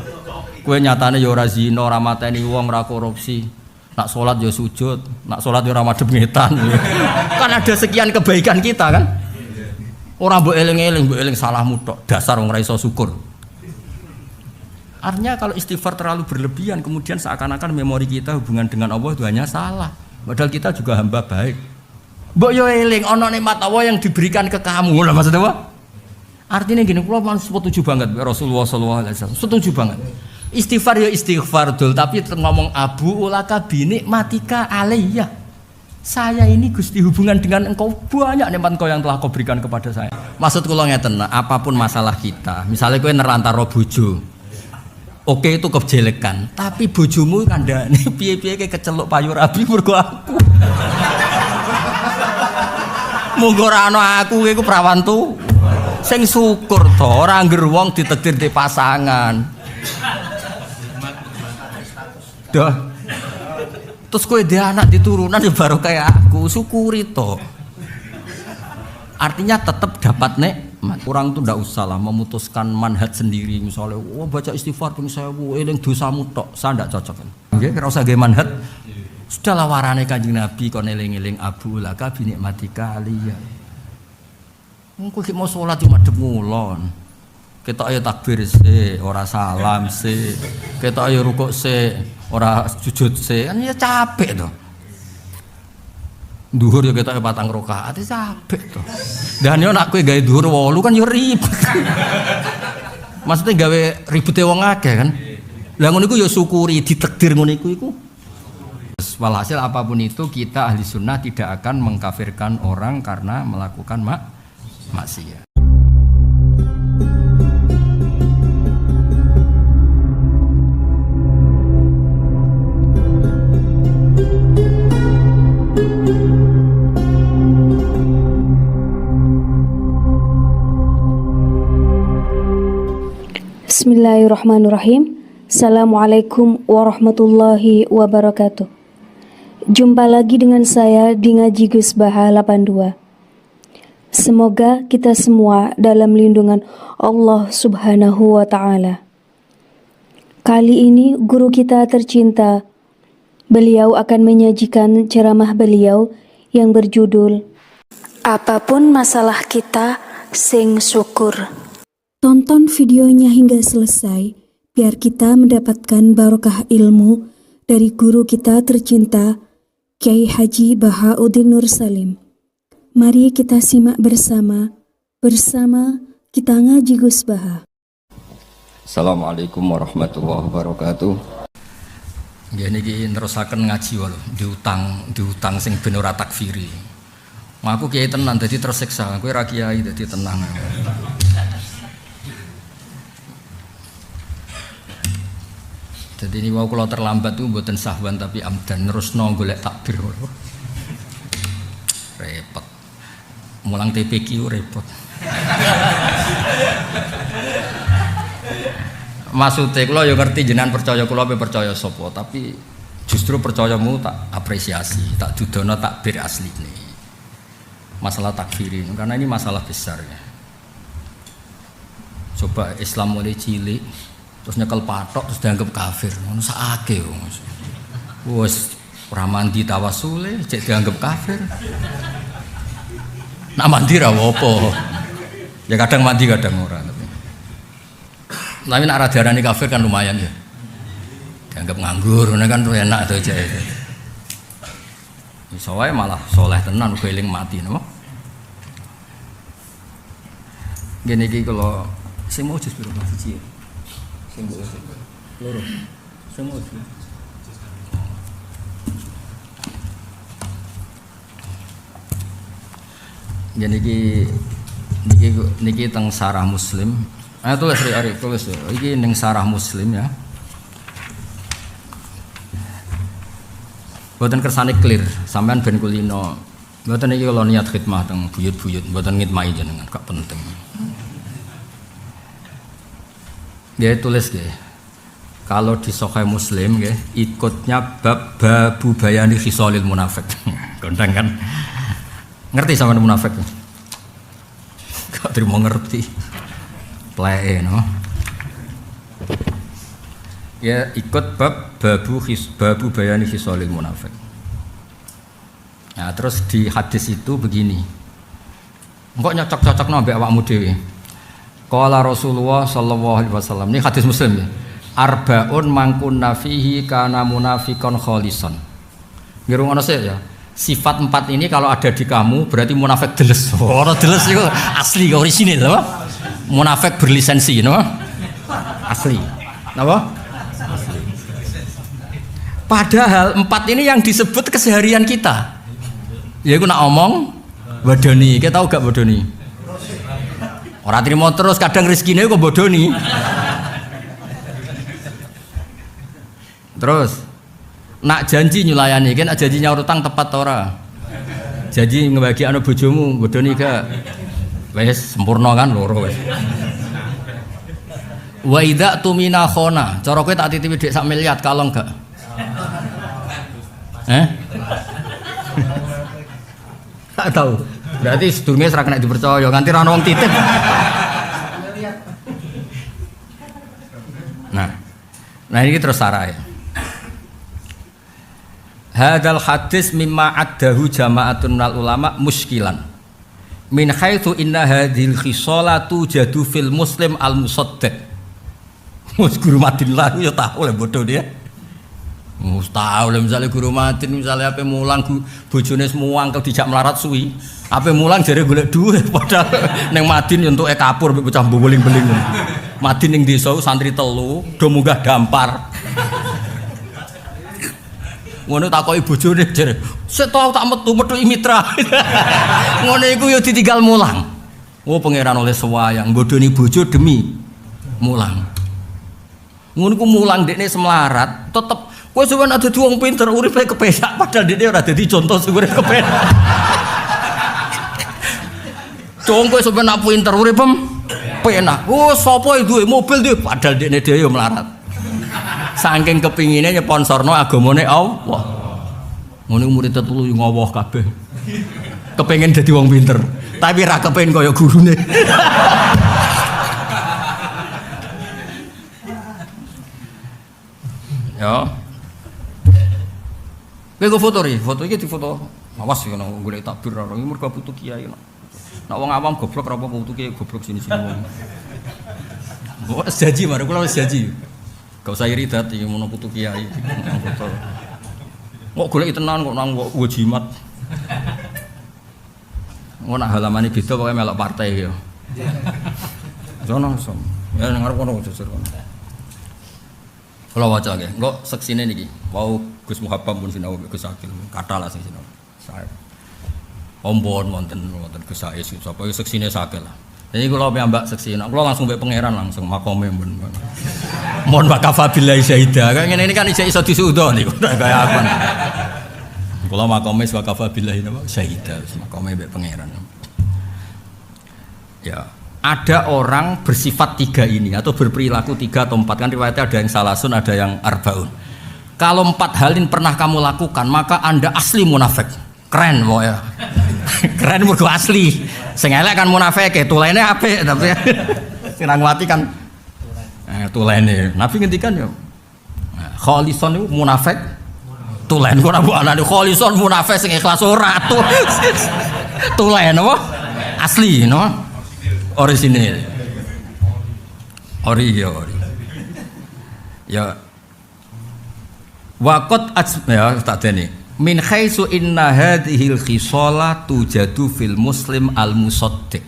Kowe nyatane ya ora zina, ora mateni wong, ora korupsi. Nak salat ya sujud, nak salat ya ora madhep ngetan. Kan ada sekian kebaikan kita kan? Ora mbok eling-eling, mbok eling salahmu tok. Dasar wong ora iso syukur. Artinya kalau istighfar terlalu berlebihan, kemudian seakan-akan memori kita hubungan dengan Allah itu hanya salah. Padahal kita juga hamba baik. Mbok yo eling ana nikmat Allah yang diberikan ke kamu. Lha maksud apa? Artinya gini, kula setuju banget Rasulullah sallallahu alaihi wasallam. Setuju banget. Istighfar ya istighfar dul, tapi ngomong abu ulaka binikmatika alayya. Saya ini Gusti hubungan dengan engkau banyak nikmat engkau yang telah kau berikan kepada saya. Maksud kula ngeten, apapun masalah kita, misalnya kowe nerantaro bojo. Oke itu kejelekan, tapi bojomu kandhane piye-piye keceluk payu rabi mergo aku. Monggo ora ana aku iku prawan tu. Sing syukur to, ora ngger wong ditakdir di pasangan. Dah. Terus kowe dhe anak diturunan ya baru kayak aku, syukuri to. Artinya tetap dapat nikmat. Orang tuh ndak usah lah memutuskan manhaj sendiri, misalnya baca istighfar pun saya eling dosamu tok, saya ndak cocok. Nggih, ora usah gawe manhaj. Sudahlah warane Kanjeng Nabi kon eling-eling abu laka bi nikmatika aliyya. Engko ki mau salat yo madhep ngulon. Ketok ayo takbir sik, ora salam sik. Ketok ayo rukuk sik, ora sujud sik. Kan ya capek to. Duhur ya ketok patang rakaat capek to. Dan yo nak kowe gawe dhuwur 8 kan yo ribet. Maksudnya gawe ribete wong akeh kan. Lah ngono iku yo syukuri ditakdir ngono iku. Walhasil apapun itu kita ahli sunnah tidak akan mengkafirkan orang karena melakukan maksiat. Bismillahirrahmanirrahim. Assalamualaikum warahmatullahi wabarakatuh. Jumpa lagi dengan saya di Ngaji Gus Baha 82. Semoga kita semua dalam lindungan Allah Subhanahu wa Ta'ala. Kali ini guru kita tercinta, beliau akan menyajikan ceramah beliau yang berjudul Apapun Masalah Kita, Sing Syukur. Tonton videonya hingga selesai, biar kita mendapatkan barokah ilmu dari guru kita tercinta, Kiai Haji Bahauddin Nur Salim. Mari kita simak bersama kita ngaji Gus Baha. Assalamualaikum warahmatullahi wabarakatuh. Ya niki nerusaken ngaji wae diutang sing ben ora takfiri. Aku kiai tenan dadi tersiksa, kowe ra kiai dadi tenang. Jadi ini kalau terlambat tuh buatan sahwan tapi amdan terus golek takbir. Repot. Mulang TPQ repot. Maksudnya kalau ya ngerti jenengan percaya kula percaya sapa, tapi justru percayamu tak apresiasi, tak dudono takbir asli ini. Masalah takbirin karena ini masalah besar ya. Coba Islam mulai cilik terus nyekel patok terus dianggap kafir, ngono sakake wis ora mandi tawasule cek dianggap kafir. Nak mandi ra apa. Ya kadang mandi kadang ora. Tapi nak radarani kafir kan lumayan ya. Dianggap nganggur, kan enak tuh aja. Iso wae malah soleh tenan keling mati napa. Gini iki kalau sing mau jus piro Mas Ci. Sing mau loro. Sing mau jus. Gini niki teng sarah Muslim. Tulis Arif tulis. Iki ning sarah Muslim ya. Mboten kersane clear, sampean ben kulino. Mboten iki kalau niat khidmah teng buyut-buyut, mboten ngitmai jenengan, gak penting. Dia tulis nggih. Kalau di Sahih Muslim nggih, ikutnya bab babu bayani khisalil munafik. Gondang kan. Ngerti sama munafik? Gak terima ngerti. Pleke no. Ya ikut bab babu bayani khisalil munafik. Nah, terus di hadis itu begini. Engkau nyocok-cocok nambah awakmu dhewe. Qala Rasulullah sallallahu alaihi wasallam. Ini hadis Muslim ya. Arbaun mangkunna fihi kana munafiqan khalisan. Ngrungokno sik ya. Sifat 4 ini kalau ada di kamu berarti munafik deles. Ora deles itu asli orisinil apa? Munafik berlisensi, no? Asli. Napa? Asli. Padahal 4 ini yang disebut keseharian kita. Ya iku nak omong bodoni, kita tahu gak bodoni? Orang terima terus kadang rezekine kok bodoni. Terus nak janji nyulayani kan janji nyaur utang tepat ora. Janji ngebagi anak bojomu bodoni gak? Wes sempurna kan loro wes. Wa idza tumina khona, cara kowe tak titipi dik sak miliar kalong gak? Tak tahu. Berarti sedurunge ora kena dipercaya, nganti ra ono wong titip. Nah ini terus sarai. Hadzal hadis mimma addahu jama'atun minal ulama muskilan. Min haitsu inna hadhil khisalatu jadu fil muslim al musaddaq. Mus guru madinlah ya tahu lah bodoh dia. Mus tahu lah misalnya guru madin misalnya apa mulang bojone semua angkel dijak melarat suwi. Apa mulang jare golek duit padahal ning madin yo entuke kapur mbek bocah beling-beling. Madin ning desa santri telu do munggah dampar. Ngono takoki bojone jare, "Sik tau tak metu-metu mitra." Ngono iku yo ditinggal mulang. Oh pangeran oleh sewayang bodoni bojo demi mulang. Ngono ku mulang dekne semelarat, tetep kowe sampeyan ada wong pinter uripe kepesak padahal dekne ora dadi contoh urip kepesak. Cung kowe sampeyan nak pinter uripe penak. Oh sapa duwe mobil duwe padahal dekne dhewe yo melarat. Saking kepingine nyeponsorno agamane Allah. Ngono murid tetulu ngowoh kabeh. Kepengin dadi wong pinter, tapi ra kepengin kaya gurune. Ya. Kowe foto ri, foto iki difoto. Awas yo nang golek takbir ora iki mergo putu kiai. Nek wong awam goblok ora apa putu kiai goblok sini-sini wong. Oh, janji mare kula wis janji. Gak usah iri dadi ngono putu kiai foto. Kok golek tenan kok nang kok jimat. Ngono halamane beda pokoke melok partai ya. Sono som. Ya nang arep kono jujur kono. Kalau waca nggih, engko seksine niki. Wau Gus Muhabbam pun sinau Gus Akil, kathah lah sing sinau. Saya. Ompon wonten Gus Ais sapa seksine sakil lah. Jadi kalau mbak seksi, kalau langsung mbak pangeran langsung makome pun. Mohon wakafa billahi syahida. Kayak ini kan iso disudo nih, kayak apa? Kalau makome wakafa billahi syahida, makome mbak pangeran. Ya, ada orang bersifat tiga ini atau berperilaku tiga atau empat, kan riwayatnya ada yang salasun, ada yang arbaun. Kalau empat hal ini pernah kamu lakukan, maka Anda asli munafik. Keren pokoknya. Keren mergo asli. Sing elek kan munafik, tulene apik tapi sing ngwati kan tulene. Nabi ngendikan ya kholison itu munafik tulen kok ora anane kholison munafik sing ikhlas ora tulen apa? Asli no. Orisinil. Ori. Ya waqat ya tak dene min khaisu inna hadhil khisala tujadu fil muslim al musaddiq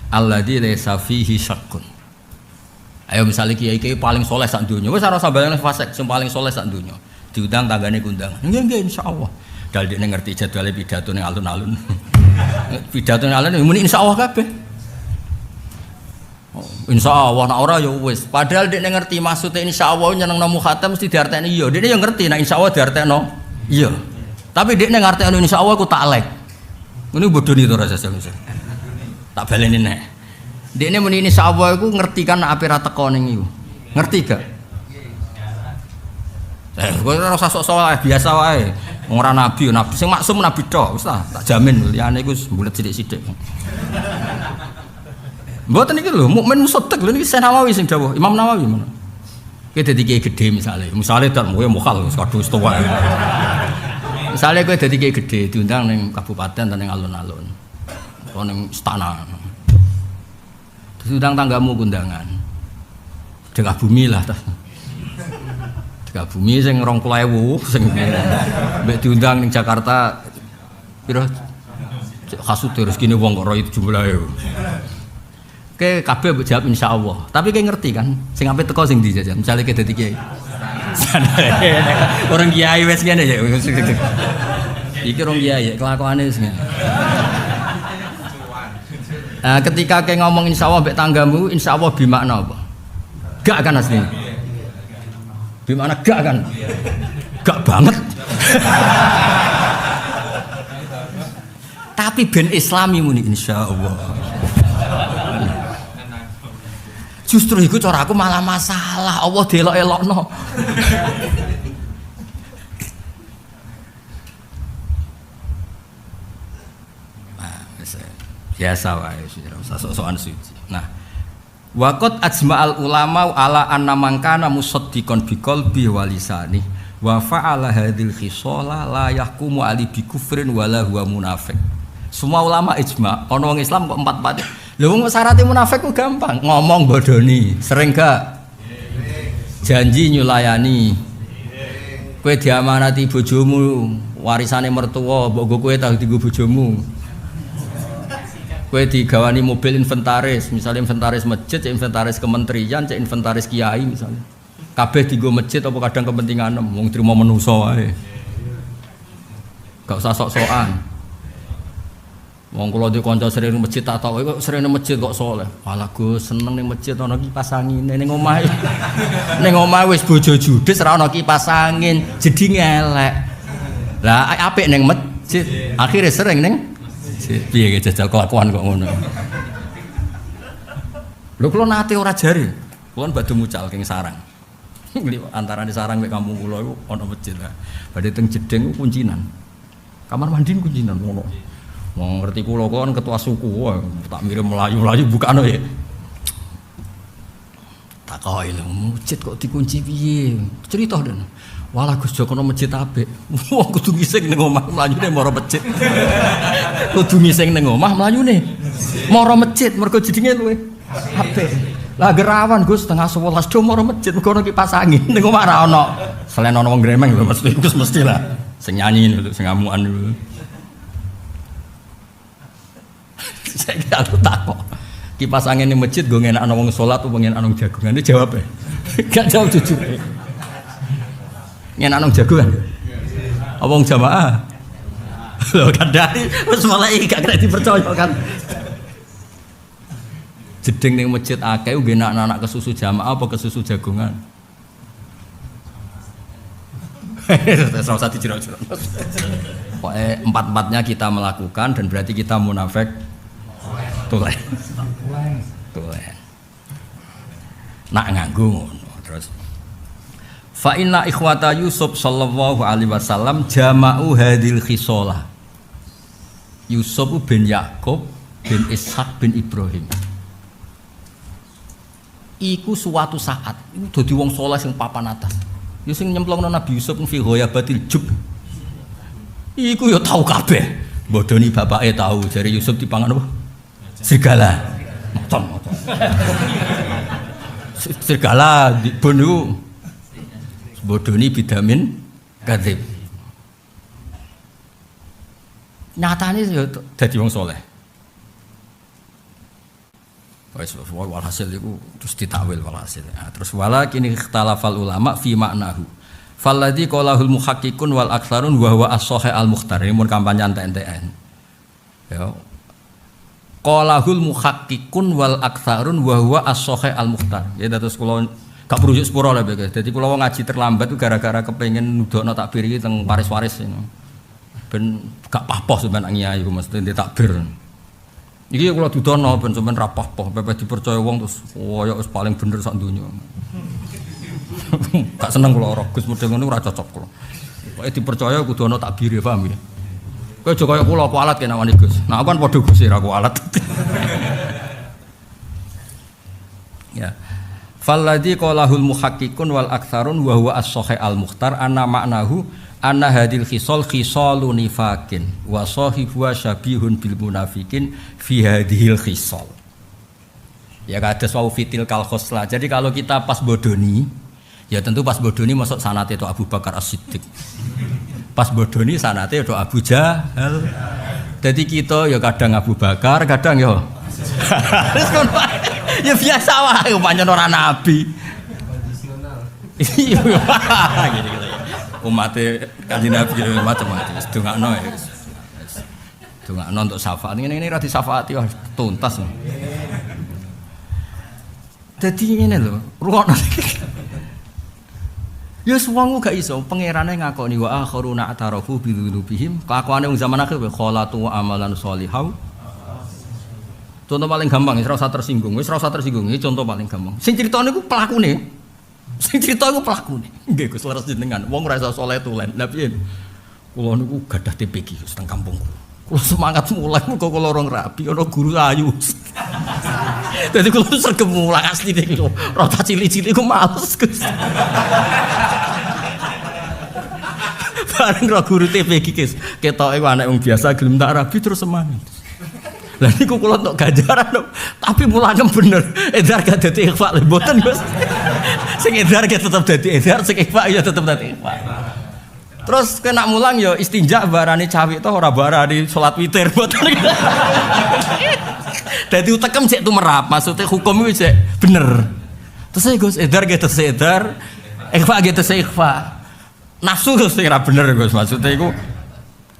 alladzi laysa fihi syakkun. Ayo misalnya kiai paling soleh sak dunya wis ora sambayang fasik sing paling soleh sak dunya diundang tanggane kundangan nggih insyaallah dal dekne ngerti jadwale pidato ning alun-alun pidato ning alun muni insyaallah kabeh insyaallah nek ora ya wis padahal dekne ngerti maksude insyaallah nyenengno mukhatam mesti diartekne iya dekne ya ngerti nek insyaallah diartekno iya tapi dekne ngartekno insyaallah ku taklek ngene bodoni to rasa tak baleni nek dekne muni insyaallah iku ngerti kan ape ra teko ning iku ngerti gak kowe ora usah sok-sok biasa wae ora nabi sing maksum nabi tok wis tak jamin liyane iku mbulet sithik-sithik mboten iki lho mukmin musaddiq lho niki Nawawi sing dawuh Imam Nawawi ngono. Kowe dadi kiai gedhe misale tak kowe mokal wis kadung tuwa. Misale kowe dadi kiai gedhe diundang ning kabupaten atau ning alun-alun. Atau ning istana. Diundang tanggamu kundangan. Dengah bumi lah ta. Dengah bumi sing 20.000 sing mbek diundang ning Jakarta pira kasut rezekine wong kok ora itu jumlahe. Oke, kabeh mbok jawab insyaallah. Tapi kowe ngerti kan, sing ape teko sing ndi jajan. Misale kowe dadi kiai. Orang kiai wis ngene ya. Iki orang kiai kelakuane wis ngene. Nah, ketika kowe ngomong insyaallah mbek tanggamu, insyaallah bimakna apa? Gak kan asline. Bimakna gak kan? Gak banget. Tapi ben islami muni insyaallah. Justru itu cara aku malah masalah. Allah delok-elokno. Biasa wae sok-sokan suci. Nah, waqat ajma'al ulama ala anna man kana musaddiqan biqalbi wa lisani wa fa'ala hadhil khisala la yahkumu ali bi kufrin wala huwa munafiq. Semua ulama ijma, ana wong Islam kok empat-empat. Lha wong syaratnya munafik ku gampang, ngomong bodoni, sering gak? Janji nyulayani. Kowe diamanati bojomu, warisane mertua, mbok kowe tau dienggo bojomu. Kowe digawani mobil inventaris, misalnya inventaris masjid, inventaris kementerian, inventaris kiai misalnya. Kabeh dienggo masjid apa kadang kepentingan wong trimo menungso wae. Gak usah sok-sokan. Wong kula di kanca sering masjid tak tau kok sering masjid kok saleh. Walah Gus seneng ning masjid ana kipas angin ning omah. Ning omah wis bojo judes ora ana kipas angin, jadi ngelek. Lah apik ning masjid, akhire sering ning masjid. Piye jajal kelakuan kok ngono. Lho kula nate ora jare. Kuwi badhe mucal king sarang. Antarane sarang mek kampung kula iku ana masjid lah. Badhe teng jedeng kuncinan. Kamar mandi kuncinan ngono. Wong ngerti kula kan ketua suku, tak mirip melayu-melayu bukane ya. Tak koi lho, masjid kok dikunci piye? Cerita den. Walah Gus Joko nang masjid apik. Wong kudu ngising ning omah mlayune mara masjid. Kudu ngising ning omah mlayune mara masjid mergo jedinge luwe apik. Lah gerawan Gus setengah 11 do mara masjid mergo ana kipas angin ning omah ra ono. Selain ana wong gremeng lho mesti Gus mesti lah. Sing nyanyi lho, sing ngamukan lho. Saya aku takut kipas angin di masjid gue ngenak wong sholat atau ngenak wong jagungan itu jawab ya gak jawab jujur ngenak wong jagungan apa wong jamaah lo kan dari terus malah gak kena dipercaya kan Jeding ning masjid akeh nggih anak-anak kesusu jamaah apa kesusu jagongan. Terus usah dijerok-jerok. Pokoknya empat-empatnya kita melakukan dan berarti kita munafik tulen. Nak nganggo ngono. Terus fa inna ikhwata Yusuf sallallahu alaihi wasallam jama'u hadil khisolah. Yusuf bin Yakub bin Ishak bin Ibrahim. Iku suatu saat iku dadi wong saleh sing papan atas. Ya sing nyemplungno Nabi Yusuf fi ghayabatil jub. Iku ya tau kabeh. Bodoni bapake tahu jare Yusuf dipangan apa? Serigala. Moton. Serigala dibonu. Bodoni bidamin kadzib. Nyatane ya dadi wong saleh. Wes walhasil iku terus ditakwil walhasil. Terus walakin ikhtalafal ulama fi maknahu. Falladzi qalahul muhaqqiqun wal aktsarun wa huwa as-sahih al-mukhtar. Mun kampanye entek-entekan. Ya. Qalahul muhaqqiqun wal aktsarun wa huwa as-sahih al-mukhtar. Ya terus kula gak perlu sepuro lah guys. Dadi kula ngaji terlambat itu gara-gara kepengin nudono takbir iki teng waris-waris ini. Ben gak papoh sampean ngiyai iku mesti takbir. Iki kula dudono ben sampean ra poh-poh, pepe dipercaya wong terus koyo wis paling bener sak donya. Gak seneng kula ora Gus model ngono ora cocok kula. Pokoke dipercaya kudu ana takbire, paham ya. Kowe aja kaya kula kualat kene wani Gus. Nah aku kan padha Gus ra kualat. Ya. Falladzi qalahul muhaqqiqun wal aktsarun wa huwa as-sahih al-mukhtar anna ma'nahu anna hadil khisal khisalun nifakin wa sahibu syabihun bil munafikin fi hadhil khisal. Ya kados wau fitil kal khosla. Jadi kalau kita pas bodoni, ya tentu pas bodoni masuk sanate itu Abu Bakar As-Siddiq. Pas bodoni sanate itu Abu Jahal. Jadi kita ya kadang Abu Bakar, kadang ya ya biasa wae pancen ora nabi. Iya. Gitu. Umatnya kanjeng Nabi macam-macam. Dongakno ya. Dongakno untuk syafaat. Ini ra disyafaati tuntas. Dadi ngene lho, rungokno. Ya wong gak iso pangerane ngakoni wa akharuna atarafu bi dzunubihim. Kelakuane wong zaman akhir kholatu amalan sholihau. Contoh paling gampang, wis ora usah tersinggung. Iki contoh paling gampang. Sing critane iku pelakune. Sing cerita iku pelakune. Nggih Gus leres jenengan. Wong ora iso saleh tulen. Lah piye? Kula niku gadah TPQ teng kampungku. Kula semangat mulang kok kula orang rabi ana guru ayu. Dadi kula sregep mulang asli niku. Rada cilik-cilik ku males Gus. Bareng ro guru TPQ Gus. Ketoke anak wong biasa gelem tak rabi terus semangat. Lah niku kula entuk ganjaran tapi mulane bener. Edar gak dadi ikhfa lho mboten Gus. Sing edar ge tetep dadi edar, sing ikhfa ya tetep dadi ikhfa. Terus kena mulang ya istinja barani cawik toh ora barani salat witir mboten. Dadi utekem cek tumerap, maksudnya hukum iki cek bener. Terus Gus edar ge tetep edar, ikhfa ge tetep ikhfa. Nafsu Gus sing ora bener Gus, maksudnya iku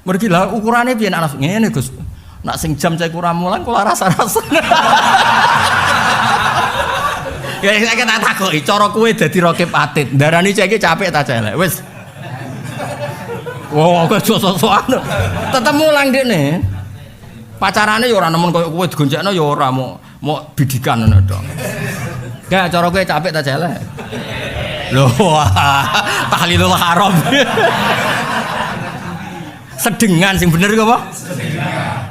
mergi lah ukurane piye nek nafsu ngene Gus. Nak sing jam cek kurang mulang kula rasa-rasa. Ya saya tak takoki, cara kowe dadi rokib atit. Darani cek iki capek ta celek. Wis. Wah, kok sok-sokan. Tetep mulang dekne. Pacarane ya ora nemen koyo kowe digonjekno ya ora mau bidikan ngono tok. Gak cara kowe capek ta celek. Lho, tahlilul haram. Sedengan sing bener iku apa?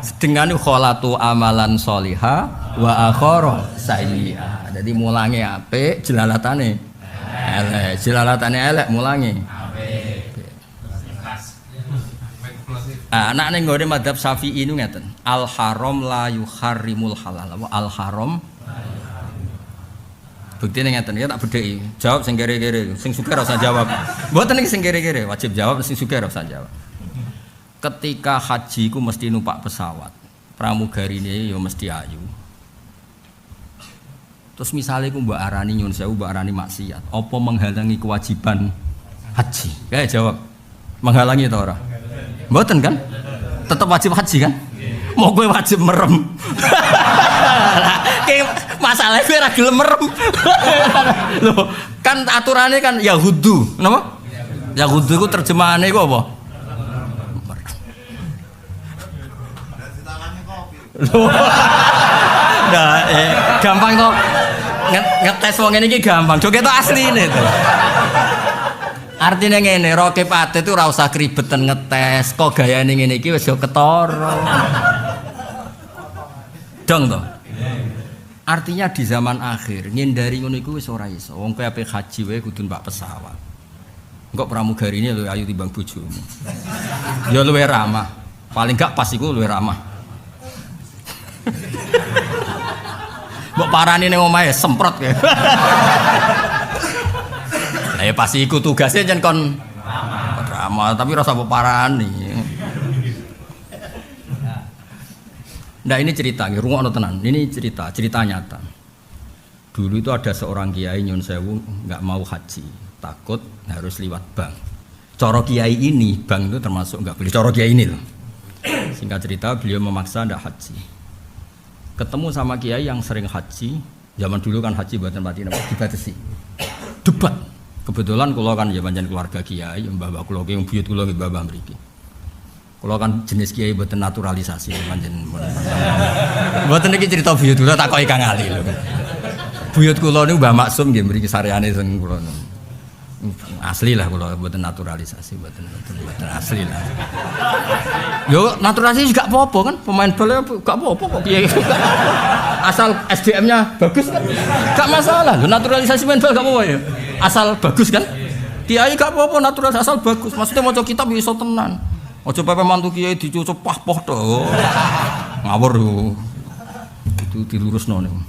Sedengan iku kholatu amalan sholiha wa akhara sayyi'ah. Jadi mulange apik, jelalatane elek. Jelalatane elek mulange apik. Anak ning nggone madzhab Syafi'i niku ngeten. Al haram la yuharrimul halal. Al haram buktine ngeten ya tak bedheki. Jawab sing kere-kere, sing sugih ora usah jawab. Mboten iki sing kere-kere, wajib jawab, sing sugih ora usah jawab. Ketika haji ku mesti numpak pesawat, pramugarine ya mesti ayu. Terus misalnya ku mbak arani nyun sewu, mbak arani maksiat, apa menghalangi kewajiban haji? Kayak jawab, menghalangi atau ora? Mboten kan? Tetap wajib haji kan? Mau gue wajib merem. Kayak masalahnya gue ora gelem merem. Loh, kan aturannya kan Yahudu, napa? Yahudu itu terjemahannya itu apa? Nah, gampang toh ngetes wong ini gampang. Joget itu asli ini tuh. Artinya ngene, Roke Pate itu ora usah keribetan ngetes. Kok gayane ngene iki wis yo ketara. Dong toh. Artinya di zaman akhir ngindari ngono iku wis ora iso. Wong kowe ape haji wae kudu numpak pesawat. Engko pramugari ini lho ayu timbang bojomu. Ya luwih ramah. Paling gak pas iku luwih ramah. Mbok parani ning omahe semprot kowe. Lah ya pasti iku tugasnya jan kon ramah tapi rasa mbok parani. Nah ini cerita, rungokno tenan. Ini cerita nyata. Dulu itu ada seorang kiai nyun sewu nggak mau haji, takut harus liwat bank. Coro kiai ini, bank itu termasuk nggak boleh. Coro kiai ini loh. Singkat cerita, beliau memaksa ndak haji. Ketemu sama kiai yang sering haji. Zaman dulu kan haji buatan mati dibatasi. Debat. Kebetulan kalau kan ya panjang keluarga kiai, mbah-mbah kula yang buyut kula mbah-mbah mriki. Kalau kan jenis kiai buatan naturalisasi, panjang. Buatan ini cerita buyut kula tak koi Kang Ali lho. Buyut kula niku Mbah Maksum nggih mriki sareane sing kula. Asli lah kula buatan naturalisasi, buatan asli lah. Yo naturalisasi gak apa-apa kan, pemain bola gak apa-apa kok kiai. Asal SDM-nya bagus kan. Gak masalah. Lho naturalisasi main bola gak apa-apa ya. Asal bagus kan. Kiai gak apa-apa naturalisasi asal bagus. Maksudnya maca kitab iso tenan. Aja pepe mantu kiai dicucup pah-poh to. Ngawur yo. Itu dilurusno niku.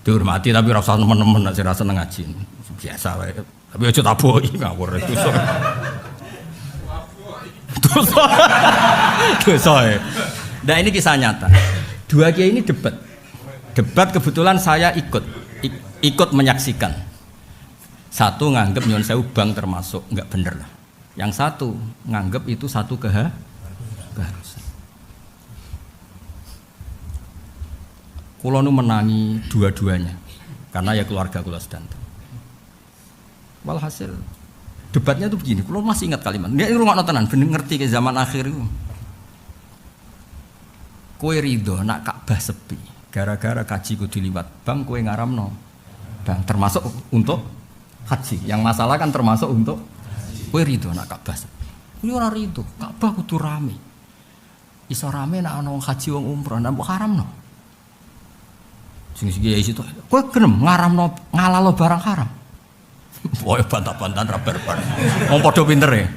Dihormati tapi ora usah nemen-nemen nek ora seneng ngaji. Biasa wae. Tapi aja taboki ngawur itu. Dosa. Nah ini kisah nyata. Dua kiai ini debat. Debat kebetulan saya ikut menyaksikan. Satu nganggep nyuwun sewu bank termasuk enggak bener lah. Yang satu nganggep itu satu keharusan. Kulo nu menangi dua-duanya karena ya keluarga kulo sedanten. Walhasil debatnya tuh begini, kulo masih ingat kalimat. Dia rungokno tenan, ben ngerti ke zaman akhir itu. Kowe ridho nak Ka'bah sepi, gara-gara kaji kudu liwat bank kowe ngaramno. Bank termasuk untuk haji. Yang masalah kan termasuk untuk kowe ridho nak Ka'bah sepi. Kuwi ora ridho, Ka'bah kudu rame. Iso rame nak ana wong haji wong umroh, ndak mbok haramno. Sing ya situ, kowe gelem ngaramno ngalalo barang haram. Woe bantah-bantahan ra barbar. Wong padha pinter e.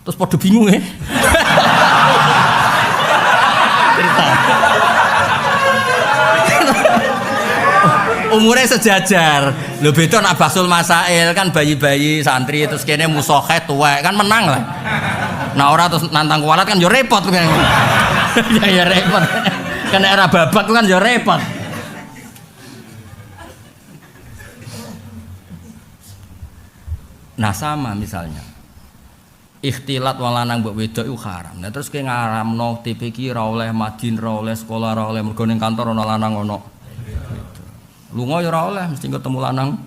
Terus padha bingung e. Cerita. Umurnya sejajar. Lho beda nak Basul Masail kan bayi-bayi santri terus kene musohet tuwek kan menang lah. Nah ora terus nantang kualat kan yo repot kan. Ya repot. Kan era babak kan yo repot. Nah sama misalnya ikhtilat wong lanang mbok wedok iku haram. Nah terus ki ngaramno TPQ ora oleh, madin ora oleh, sekolah ora oleh, mergo ning kantor ana lanang ono. Lunga ya ora oleh, mesti ketemu lanang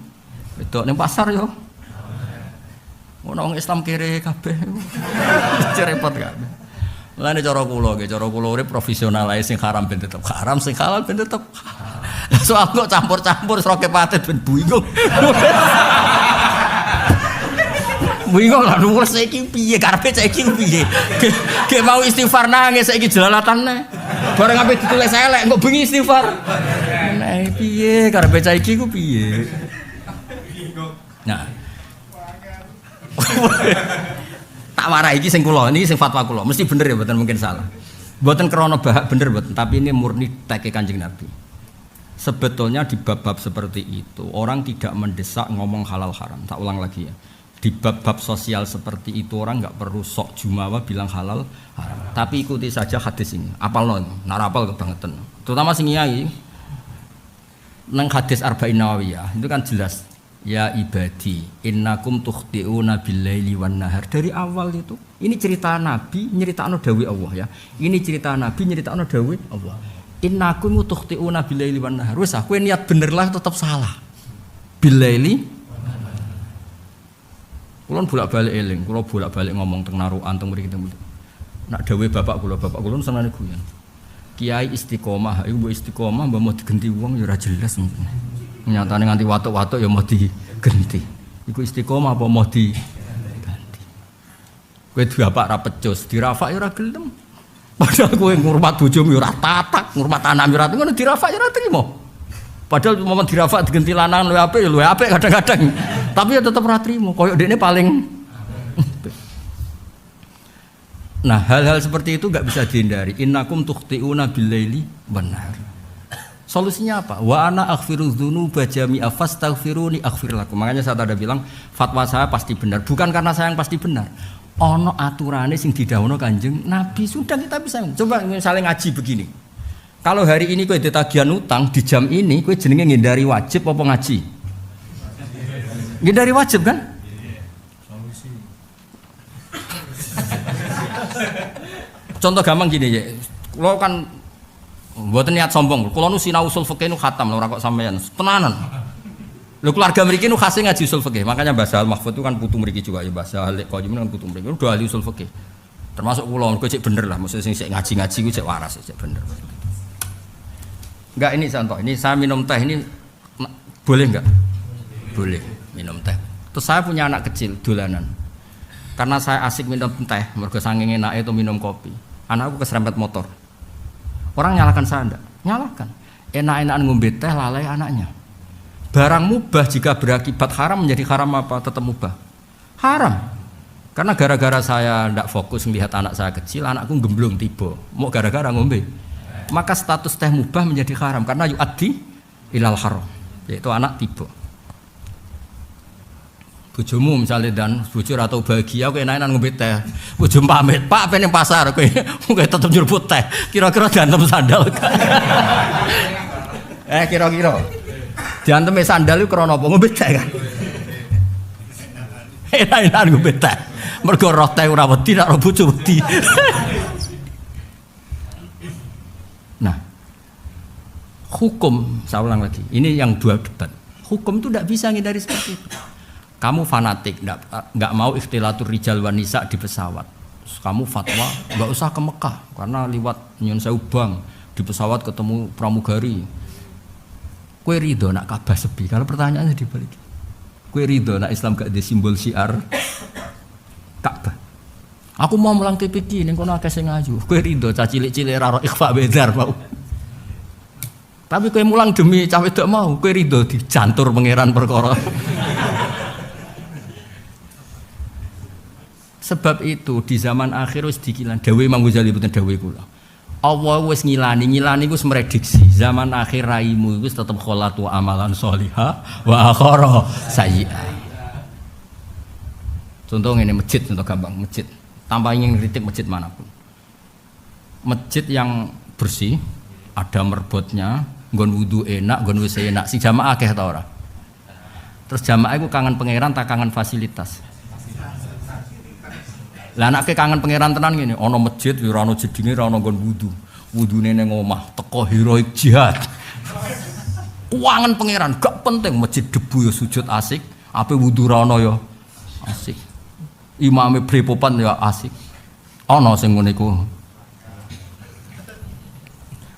wedok ning pasar yo. Ono wong Islam kere kabeh. Repot kabeh. Mulane cara kula nggih, cara kula urip profesional ae sing haram ben tetep haram, sing halal ben tetep. Soal kok campur-campur seroke patet ben bingung. Bingung lah nomor saiki piye karepe saiki piye. Ge mau istighfar nangis saiki jelalatane. Bareng ape ditulis elek kok bengi istighfar. Nah piye karepe saiki ku piye. Nah. Tak warai iki sing kula, niki sing fatwa kula, mesti bener ya mboten mungkin salah. Mboten krana bahak bener mboten, tapi ini murni teke Kanjeng Nabi. Sebetulnya di bab-bab seperti itu orang tidak mendesak ngomong halal haram. Tak ulang lagi ya. Di bab-bab sosial seperti itu orang nggak perlu sok jumawa bilang halal haram. Tapi ikuti saja hadis ini. Apal narapal kebangetan. Terutama sing kiai. Nang hadis Arba'in Nawawiyah itu kan jelas. Ya ibadi, innakum tukhti'una bil-laili wan-nahar. Dari awal itu, ini cerita Nabi, nyeritakno dawuh Allah ya. Ini cerita Nabi, nyeritakno dawuh Allah. Innakum tukhti'una billaili wan nahar. Wis kowe niat bener lah tetep salah. Billaili. Kula bolak-balik eling, kula bolak-balik ngomong teng narukan teng mriki teng. Nak dawuhe bapak kula senengane guyon. Kiai istiqomah, iku istiqomah mbok mau digenti wong ya ora jelas. Nyatane nganti watuk-watuk ya mau digenti. Iku istiqomah apa mau diganti. Kowe bapak ra pecus, dirafak ya ora gelem. Padahal kowe ngurmat bojomu ya ora tatak, ngurmat anak ya ora ngono dirafak ya ora trimo. Padahal momen dirafak digenti lanang luwih apik kadang-kadang. Tapi ya tetep ora trimo, koyo dekne paling. Nah, hal-hal seperti itu enggak bisa dihindari. Innakum tukhti'una billaili wan nahar. Solusinya apa? Wa ana aghfiru dzunuba jami'a fastaghfiruni aghfir lakum. Makanya saya tadi bilang fatwa saya pasti benar, bukan karena saya yang pasti benar. Ono aturane sing didhawuhna Kanjeng Nabi, sudah kita bisa. Coba misalnya ngaji begini. Kalau hari ini kowe ditagihan utang di jam ini, kowe jenenge ngindari wajib apa ngaji? Ngindari wajib kan? Solusi. Contoh gampang gini ya. Kalau kan mboten niat sombong, kula nu sinau usul fikih nu khatam ora kok sampean. Tenanan. Lho keluarga mriki nu khase ngaji usul fikih. Makanya Mbah Mahfud itu kan putu mriki juga ya Mbah Halik kok kan putu mriki. Udah ahli usul fikih. Termasuk kula kok cek bener lah, maksudnya sing ngaji-ngaji ku cek waras cek bener. Enggak ini contoh. Ini saya minum teh ini boleh enggak? Boleh minum teh. Terus saya punya anak kecil dolanan. Karena saya asik minum teh, mergo saking enake itu minum kopi. Anakku keserempet motor. Orang nyalakan saya enggak? Nyalakan. Enak-enakan ngombe teh lalai anaknya. Barang mubah jika berakibat haram menjadi haram apa? Tetap mubah. Haram. Karena gara-gara saya enggak fokus melihat anak saya kecil, anakku gemblung tiba. Mau gara-gara ngombe. Maka status teh mubah menjadi haram karena yu'addi ilal haram. Yaitu anak tiba. Bojomu misalnya dan bojor atau bahagia kowe enak-enak ngombe teh. Bojo pamit, Pak pengen pasar kowe tetep nyurbut teh. Kira-kira diantem sandal. Kira-kira. Diantem sandal iku krana apa? Ngombe teh kan. Enak-enak ngombe teh. Mergo roh teh ora wedi nek bojo wedi. Nah. Hukum, saya ulang lagi. Ini yang dua debat. Hukum itu tidak bisa ngindari seperti itu. Kamu fanatik, nggak mau ikhtilatur rijal wan nisa di pesawat. Terus kamu fatwa, nggak usah ke Mekah karena liwat Nyun Sewu Bang di pesawat ketemu pramugari. Kue ridho nak Ka'bah sepi. Kalau pertanyaannya dibalik, kue ridho nak Islam gak ada simbol syiar Ka'bah. Aku mau mulang TPQ, neng kono akeh sing ngaju. Kue ridho cah cilik-cilik raro ikhfa bedar mau. Tapi kue mulang demi cah wedok mau, kue ridho dijantur pangeran perkara. Sebab itu di zaman akhir wis dikilan dawe Imam Ghazali boten dawe kula. Allah wis ngilani wis memprediksi zaman akhir raimu wis tetep kholatu amalan sholihah wa akhara sayyi'ah. Contoh ngene masjid, contoh gampang masjid. Tanpa ingin kritik masjid manapun. Masjid yang bersih, ada merbotnya, nggon wudu enak, nggon WC enak. Si jamaah akeh ta ora? Terus jamaah iku kangen pangeran tak kangen fasilitas. Lah anake kangen pangeran tenan ngene, ana masjid ya ora ana jedinge, ora ana nggon wudu. Wudune ning omah, teko heroik jihad. Kuangen pangeran, gak penting masjid debu ya sujud asik, ape wudu ora ana ya asik. Imame brepopan ya asik. Ana sing ngene iku.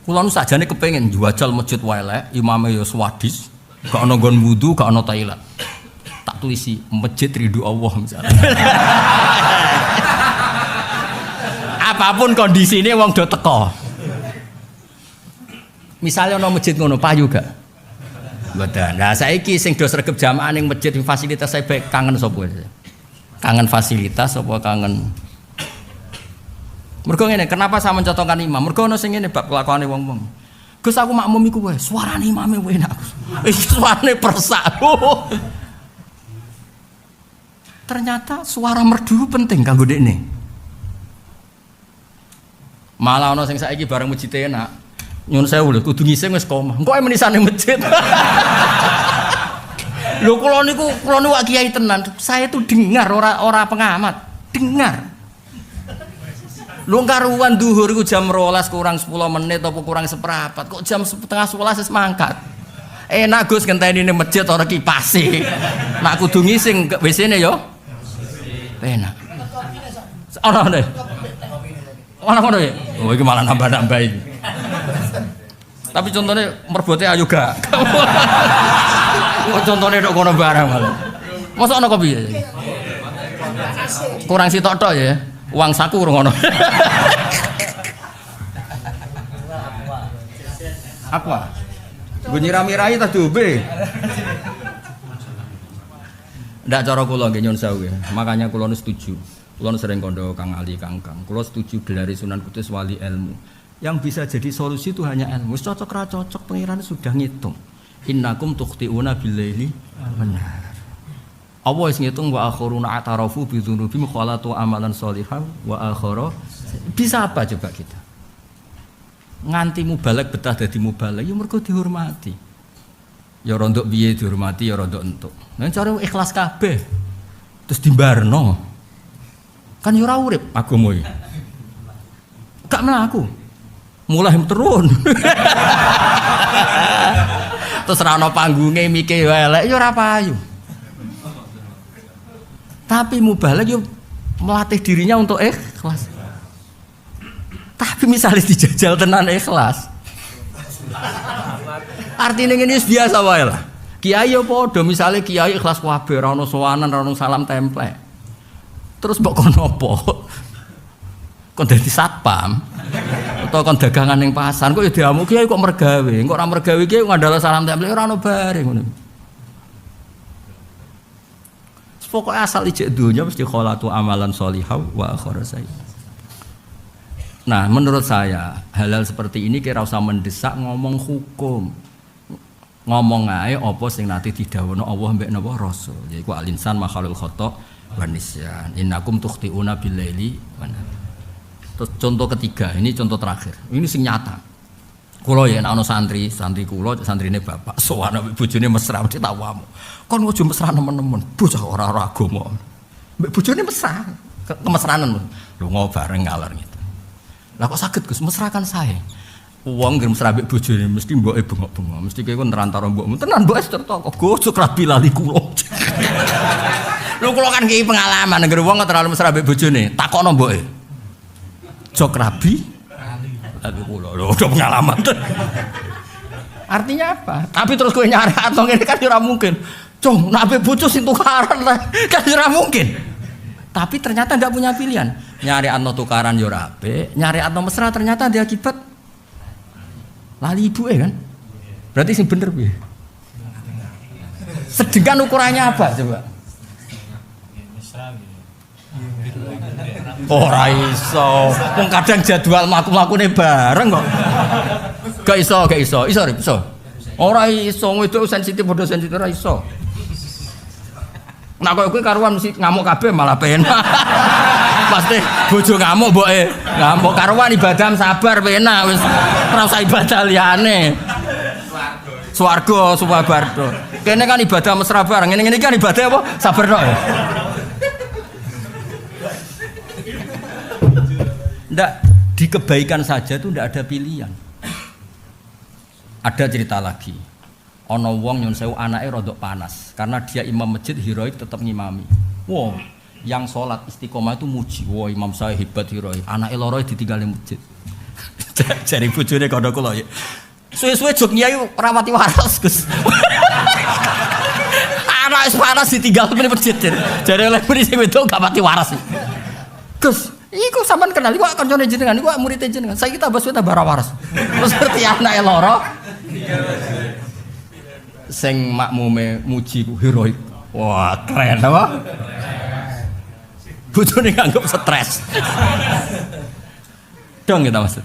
Kula nu sakjane kepengin juajal masjid wae elek, imame ya swadis, gak ana nggon wudu, gak ana toilet. Tak tulisi masjid ridho Allah misalnya. Apapun kondisinya wong do teko. Misalnya ono masjid ngono payu gak? Mboten. Nah saiki sing do sregep jamaah ning masjid fasilitas saya baik kangen sapa? Kangen fasilitas apa kangen? Mergo ngene, kenapa saya mencontohkan imam? Mergo ono sing ngene bab kelakuane wong-wong. Gus aku makmum iku wae, suarane imame wae enak. Suarane persak. Ternyata suara merdu penting kanggo dekne. Malah ana sing saiki bareng masjid enak. Nyun sewu lho kudu ngising wis koma. Engko menisane masjid. Lho kula niku wak kiai tenan. Saya itu dengar ora pengamat, dengar. Lu karuan duhur iku jam 12 kurang 10 menit apa kurang seperempat. Kok jam setengah 11 wis mangkat. Enak Gus ngenteni ning masjid ora kipase. Nak kudu ngising WC-ne yo. Enak. Ana ndek. Ana kono ya. Oh iki malah nambah-nambah iki. Tapi contohnya merbote ayo gak. Kok contohnya tok kono barang malah. Mosok ana kopi. Kurang sitok tok ya. Uang saku ngono. Apa? Gue nyiram-mirai tak diombe. Ndak cara kula nggih nyun sewu. Makanya kula setuju. Kula sering kondo Kang Ali Kangkang. Kula setuju gelari Sunan Kudus wali ilmu. Yang bisa jadi solusi itu hanya ilmu. Cocok ra cocok pengiran sudah ngitung. Innakum tukhti'una bil-laili benar. Allah wis ngitung wa akhiruna atarafu bi dzunubihim khalatu amalan sholihan wa akhara. Bisa apa coba kita? Nganti mubalek betah dadi mubalek ya mergo dihormati. Ya rondok piye dihormati ya rondok entuk. Nek cara ikhlas kabeh terus dimbarno. Kan ya ora urip agama iki. Gak mlaku. Mulai turun. Terus ra ono panggunge mike elek ya ora payu. Tapi mubalek yo melatih dirinya untuk ikhlas. Tapi misalnya dijajal tenan ikhlas. Artinya ini biasa wae lah. Kiai yo padha misale kiai ikhlas kabeh ora ono sowanan, ora ono salam templek. Terus mbok kon opo? Kon dadi satpam. Atau kon dagangan ning pasar kok ya diamu kiai kok mergawe. Kok ora mergawe kiai ngandalo salam templek ora ono bare ngono. Pokoknya asal ijek dunya mesti kholatu amalan sholihah wa akhara sayyi'ah. Nah, menurut saya hal-hal seperti ini kira usah mendesak ngomong hukum. Ngomong ae apa sing nanti didhawuhna Allah mbek napa Rasul. Yaiku al-insan makhalul khata' wan nisyan. Innakum tukhti'una bil-laili wan nahar. Terus contoh ketiga, ini contoh terakhir. Ini sing nyata. Kula ya ana santri kula, santrine bapak sowan ambek bojone mesra mesti tak wamu. Kon ojo mesra nemen-nemen, bocah ora agama. Mbek bojone mesra, kemesranan. Lunga bareng ngalor gitu. Lah kok saged Gus mesrakan saya. Wong nggih mesra mbek bojone mesti mboke bengok-bengok, mesti kowe kon nerantara mbokmu. Tenan mbok cerita kok gosok rabi lali kula. Lho kula kan iki pengalaman nggih wong terlalu mesra mbek bojone, takokno mboke. Jok rabi lali kula. Lho udah pengalaman. Artinya apa? Tapi terus kowe nyari atau ngene kan ora mungkin. Cung, nak mbek bojo sing tukaran lah. Kan ora mungkin. Tapi ternyata enggak punya pilihan. Nyari atau tukaran yo ora apik, nyari atau mesra ternyata dia akibat lali ibuke kan. Berarti sing bener piye? Sedengkan ukurannya apa coba? Ora iso. Wong kadang jadwal mlaku-mlakune bareng kok. Gak iso. Iso. Ora iso, wedok sensitif padha sensitif ora iso. Nah kowe karuan mesti ngamuk kabeh malah penak. Pasti bojo ngamuk mboke. Ngamuk karuan ibadah sabar penak wis ora usah ibadah liyane. Swarga suwabardo. Kene kan ibadah mesra bareng. Ngene-ngene kan ibadah apa? Sabar tok ya. Ndak di kebaikan saja itu ndak ada pilihan. Ada cerita lagi. Ana wong nyun sewu anake rodok panas karena dia imam masjid heroik tetap ngimami. Wow, yang sholat istiqomah itu muji. Wah, imam saya hebat heroik. Anake loro ditinggal masjid. Jare bojone kono kula ya. Suwe-suwe jog nyai rapati waras, Gus. Anak panas ditinggal di masjid. Jare oleh murid sing wedok gak pati waras. Gus, iku sampean kenal iku kancane jenengan, iku murid jenengan. Saiki tambah suwe tambah waras. Terus seperti anake loro. Sing makmume muji ku heroik. Wah, keren apa? Bojone nganggep stres. Dong kita maksud.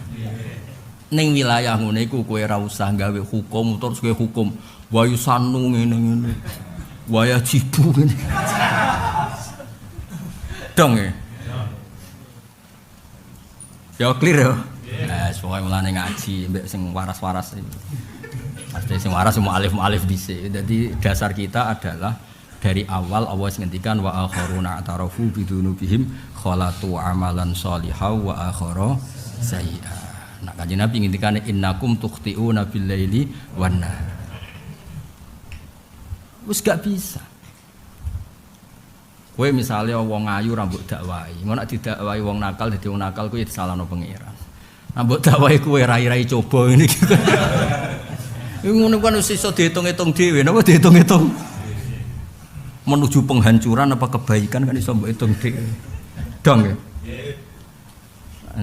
Ning wilayah ngene iku kowe ora usah gawe hukum terus kowe hukum wayu sanu ngene-ngene. Waya jibu ngene. Dong ya. Ya clear ya. Nah, pokoke mulane ngaji mbek sing waras-waras iki. Pasti sing waras semua alif dhisik. Jadi dasar kita adalah Dari awal Allah ngendikan wa akharuna atarafu bidunubihim khalatu amalan sholihaw wa akhara sayyi'ah. Nah, Kanjeng Nabi ngendikan innakum tukhti'una bil laili wan nahar. Wis gak bisa. Kowe misalnya wong ayu rambut dakwahi, ngono nek didakwahi wong nakal dadi wong nakal kuwi disalahno pangeran. Rambut dakwahi kowe rai-rai coba ngene iki. Iku ngono kan wis iso diitung-itung dhewe, napa diitung-itung? Menuju penghancuran apa kebaikan kan iso mbok hitung dhewe. Dong ya.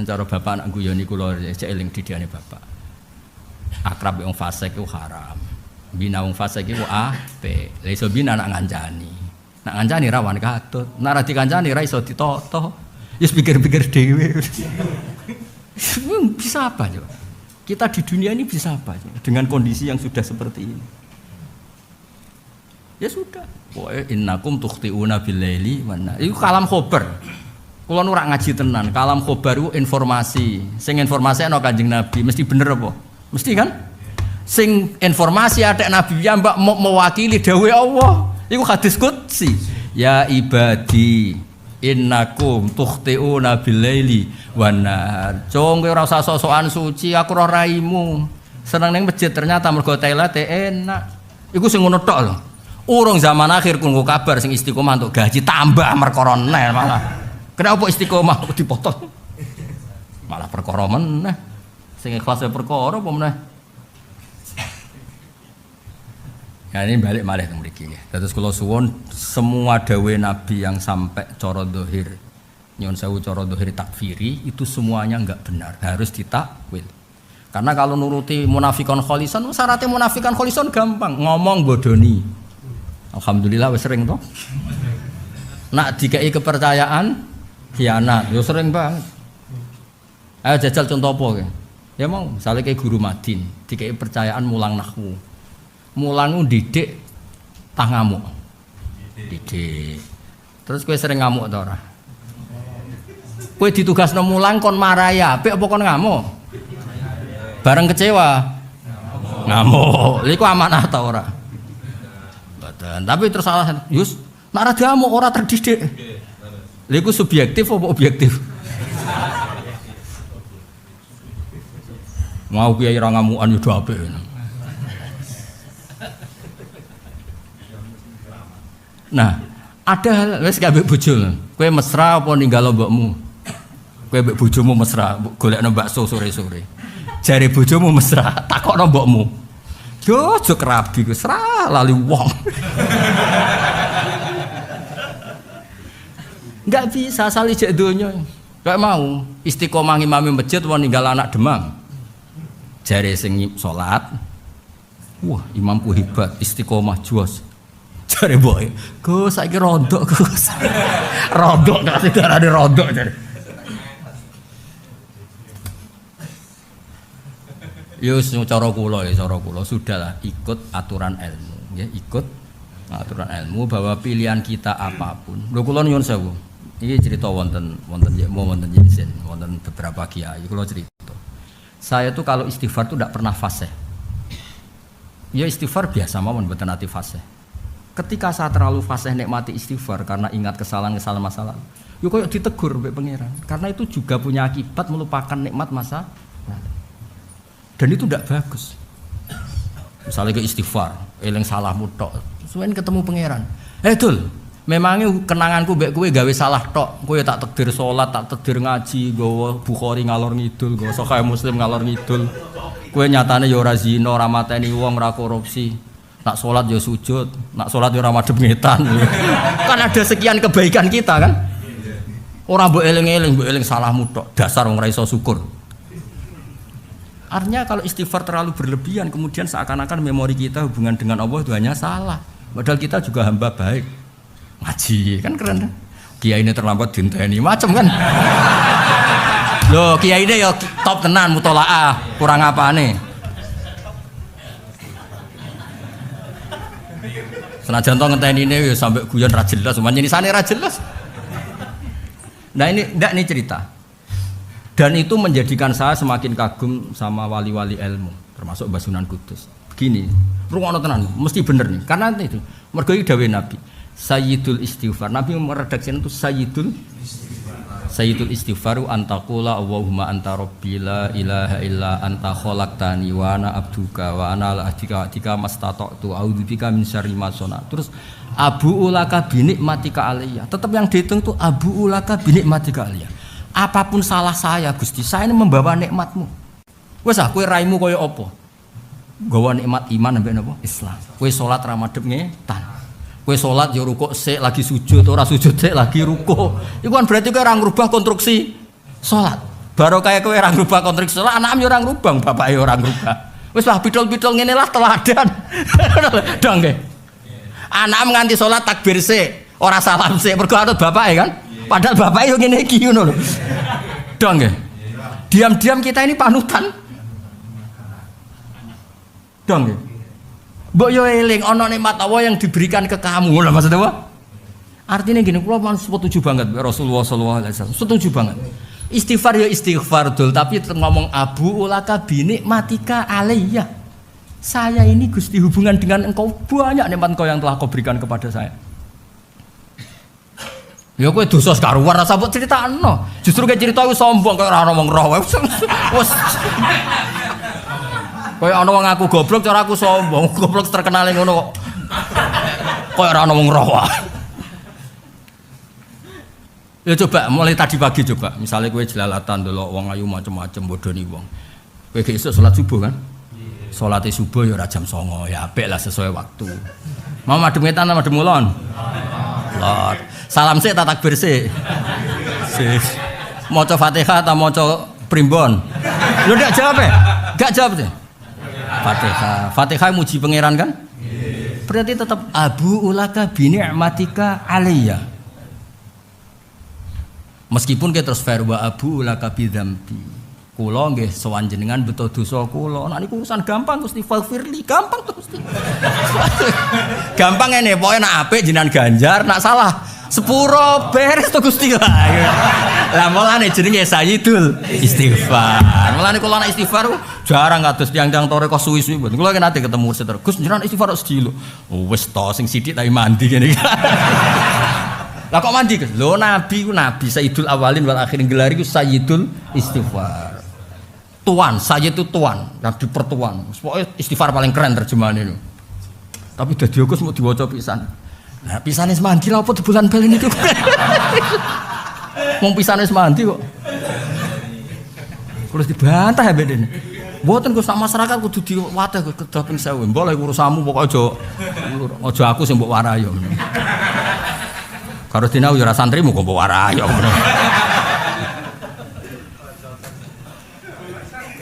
Cara bapak anak guyoni kula cek eling didikane bapak. Akrab wong fasik ku haram. Bina wong fasik iku apik. Lah iso bina anak ngancani. Nak ngancani rawan katut. Nak ra dikancani ra iso ditoto. Wis pikir-pikir dhewe. Bisa apa coba? Kita di dunia ini bisa apa dengan kondisi yang sudah seperti ini? Ya sudah. Wa innakum tukhti'una bil laili wan nahar. Iku kalam khobar. Kula nu ora ngaji tenan. Kalam khobar iku informasi. Sing informasi ana Kanjeng Nabi mesti bener apa? Mesti kan? Sing informasi ada Nabi ya mbak mewakili dawuh Allah. Iku hadis qudsi. Ya ibadi innakum tukhti'una bil laili wan nahar. Cung kowe ora usah sok-sokan suci, aku ora raimu. Seneng ning masjid ternyata mergo toilet enak. Iku sing ngono tok lho. Urung zaman akhir kunggu kabar sing istiqomah untuk gaji tambah perkara meneh malah. Kenapa istiqomah dipotong? Malah perkara meneh. Sing ikhlas perkara apa meneh? Ya ini balik malih teng mriki nggih. Dados kula suwun semua dawuh Nabi yang sampai cara zahir nyuwun sewu cara zahir takfiri itu semuanya enggak benar, harus ditakwil. Karena kalau nuruti munafikon kholisan, syaratnya munafikan kholisan gampang, ngomong bodoni. Alhamdulillah wis sering toh. Nak dikai kepercayaan khianat, yo sering banget. Ayo jajal contoh apa ya? Ya mau, misalnya kayak guru Madin, dikai kepercayaan mulang nahwu. Mulang didik tah ngamuk. Didik. Terus kowe sering ngamuk ta ora? Kowe ditugasno mulang kon maraya, apik apa kon ngamuk? Bareng kecewa. Ngamuk. Lha iku amanah ta ora? Tapi terus salah, Yus, nak radamu orang terdidik. Liku subjektif apa objektif? Mau kiai ra ngamukan yo apik. Nah, ada hal wis kabeh bojo. Kowe mesra apa ninggalo mbokmu? Kowe mbek bojomu mesra, golekno bakso sore-sore. Jare bojomu mesra, takokno mbokmu. Yo aja kerabi ku serah lali wong. Enggak bisa asal ijek donya. Kayak mau istiqomah ngimami masjid wong ninggal anak demam. Jare sing salat. Wah, imamku hebat, istiqomah jos. Jare boy, Gus saiki rondok Gus. Rondok gak sih darane rondok jare. Ya cara kula sudahlah ikut aturan ilmu ya, ikut aturan ilmu bahwa pilihan kita apapun. Lho kula nyuwun sewu. Iki cerita wonten Yasin, wonten beberapa kiai kula cerita. Saya tuh kalau istighfar tuh tidak pernah fasih. Ya istighfar biasa mawon mboten ati fasih. Ketika saya terlalu fasih nikmati istighfar karena ingat kesalahan-kesalahan masa lalu. Yo koyo ditegur mbek pangeran. Karena itu juga punya akibat melupakan nikmat masa lalu. Dan itu tidak bagus. Misalnya ke istighfar, eling salahmu tok. Suwen ketemu pangeran. Dul, memangnya kenanganku mbek kowe gawe salah tok. Kowe tak takdir salat, tak takdir ngaji, nggawa Bukhari ngalor ngidul, nggawa Sahih Muslim ngalor ngidul. Kowe nyatane ya ora zina, ora mateni wong, ora korupsi. Nak salat ya sujud, nak salat ya ora madhep ngetan. Kan ada sekian kebaikan kita kan? Ora mbok eling-eling, mbok eling salahmu tok. Dasar wong ora iso syukur. Artinya kalau istighfar terlalu berlebihan kemudian seakan-akan memori kita hubungan dengan Allah itu hanya salah. Padahal kita juga hamba baik. Ngaji kan keren kan? Kiai ini terlambat dinteni macam kan? Loh kiai ini ya top tenan mutolaah kurang apane? Senajan to ngenteni ini ya sampai guyon ra jelas, manyenisane ra jelas. Nah ini ndak nih cerita. Dan itu menjadikan saya semakin kagum sama wali-wali ilmu, termasuk Mbah Sunan Kudus. Begini, rungokno tenan, mesti bener nih. Karena itu, mergo iki dawuh Nabi. Sayyidul istighfar. Nabi meredaksikan itu Sayyidul istighfaru antaqula Allahumma anta rabbi la ilaha illa anta khalaqtani wa ana abduka wa ana ala ahdika mastata'tu a'udzubika min syarri ma sana'tu. Terus abu ulaka binikmatika alayya. Tetap yang dihitung tuh abu ulaka binikmatika alayya. Apapun salah saya Gusti, saya ini membawa nikmatmu. Wes kowe raimu kaya apa? Gawa nikmat iman ambek napa? Islam. Kowe salat ra madhep ngetan. Kowe salat ya rukuk sik lagi sujud, ora sujud sik lagi rukuk. Iku kan berarti kowe ora ngrubah konstruksi salat. Baru kaya kowe ora ngrubah konstruksi salat, anakmu ya ora ngrubah, bapake ora ngrubah. Wis lah bidol-bidol ngene lah teladan. Dong nggih. Anakmu nganti salat takbir sik, ora salam sik, mergo anut bapake kan. Padahal bapake yo ngene iki ngono lho. Dong nggih. Diam-diam kita ini panutan. Dong nggih. Mbok yo eling ana nikmat Allah yang diberikan ke kamu. Lha maksud apa? Artinya gini, kula setuju banget Rasulullah sallallahu alaihi wasallam. Setuju banget. Istighfar ya istighfar dul, tapi ngomong abu ulaka binikmatika alayya. Saya ini Gusti hubungan dengan engkau banyak nikmat engkau yang telah kau berikan kepada saya. Ya kowe dosa karuan rasa mbok critakno. Justru ke cerita iku sombong kaya ora ono wong roh. Wes kaya ana wong aku goblok cara aku sombong, goblok terkenal ngono kok. Kaya ora ana wong roh wae. Ya coba mulai tadi pagi coba, misalnya kowe jelalatan delok wong ayu macam-macam bodoni wong. Kowe ge esuk salat subuh kan? Salate subuh ya ora jam 09.00, ya apik lah sesuai waktu. Mau madhep ngetan ta madhep ngulon? Lord. Salam sik ta takbir sik. Sik. Maca Fatihah ta maca primbon? Lho ndak jawab ya? Enggak jawab deh. Fatihah muji pangeran kan? Berarti tetap abu ulaka binikmatika alayya. Meskipun kita terus fair wa abu ulaka bidzambi. Kula nggih sowan jenengan beto dosa kula. Nek niku urusan gampang Gusti faghfirli, gampang terus. Gampang ngene, pokoke nek apik jenengan ganjar, nek salah sepuro beres to Gusti. Lah mulane jenenge Sayyidul Istighfar. Mulane kula nek istighfar jarang kados tiyang-tiyang toreko suwi-suwi mboten. Kula nate ketemu seter. Gus jenengan istighfar sedilo. Oh wis to sing sithik tapi mandi kene. Lah kok mandi Gus? Lho nabi ku nabi Sayyidul Awalin wal Akhirin gelar iku Sayyidul Istighfar. Tuan, saya itu tuan, nabi pertuan. Pokoknya istighfar paling keren terjemahan itu. Tapi dadi Gus mau diwaca pisan. Nah, pisane semandi lha apa di bulan balen itu. Wong pisane semandi kok. Kulo dibantah ya bedene. Mboten Gus sak masyarakat kudu diwateh kedah ping 1000. Mbok lek urusanmu pokoke aja aku sing mbok warai yo. Karo dina yo ora santrimu kok mbok warai yo.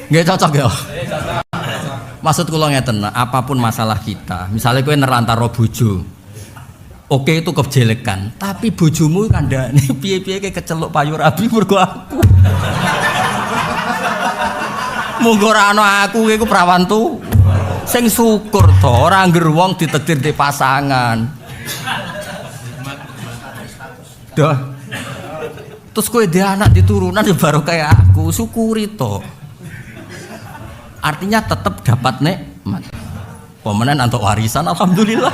Nggih cocok ya. Maksud kula ngeten, apapun masalah kita, misalnya kowe nerantara bojo. Oke itu kejelekan, tapi bojomu kandhane piye-piye keceluk payu rabi mergo aku. Monggo ora ana aku iku prawan tu. Sing syukur to, ora ngger wong ditakdir di pasangan. Dah. Terus kowe dhe anak diturunan ya baru kayak aku, syukuri to. Artinya tetap dapat nikmat. Pemenan untuk warisan alhamdulillah.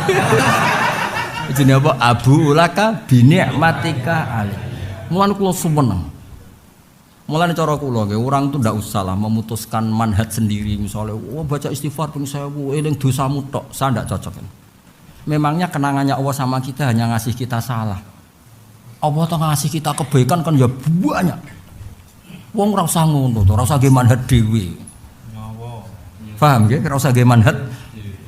Jenenge apa? Abu ulaka binikmatika ali. Mulane kula sumeneng. Mulane cara kula nggih orang tuh ndak usah lah memutuskan manhaj sendiri misalnya baca istighfar ping 1000 eling dosamu tok, saya ndak cocok. Memangnya kenangannya Allah sama kita hanya ngasih kita salah. Allah tuh ngasih kita kebaikan kan ya banyak. Wong ora usah ngono to, ora usah ge manhaj dhewe. Paham nggih? Ora usah ge manhaj.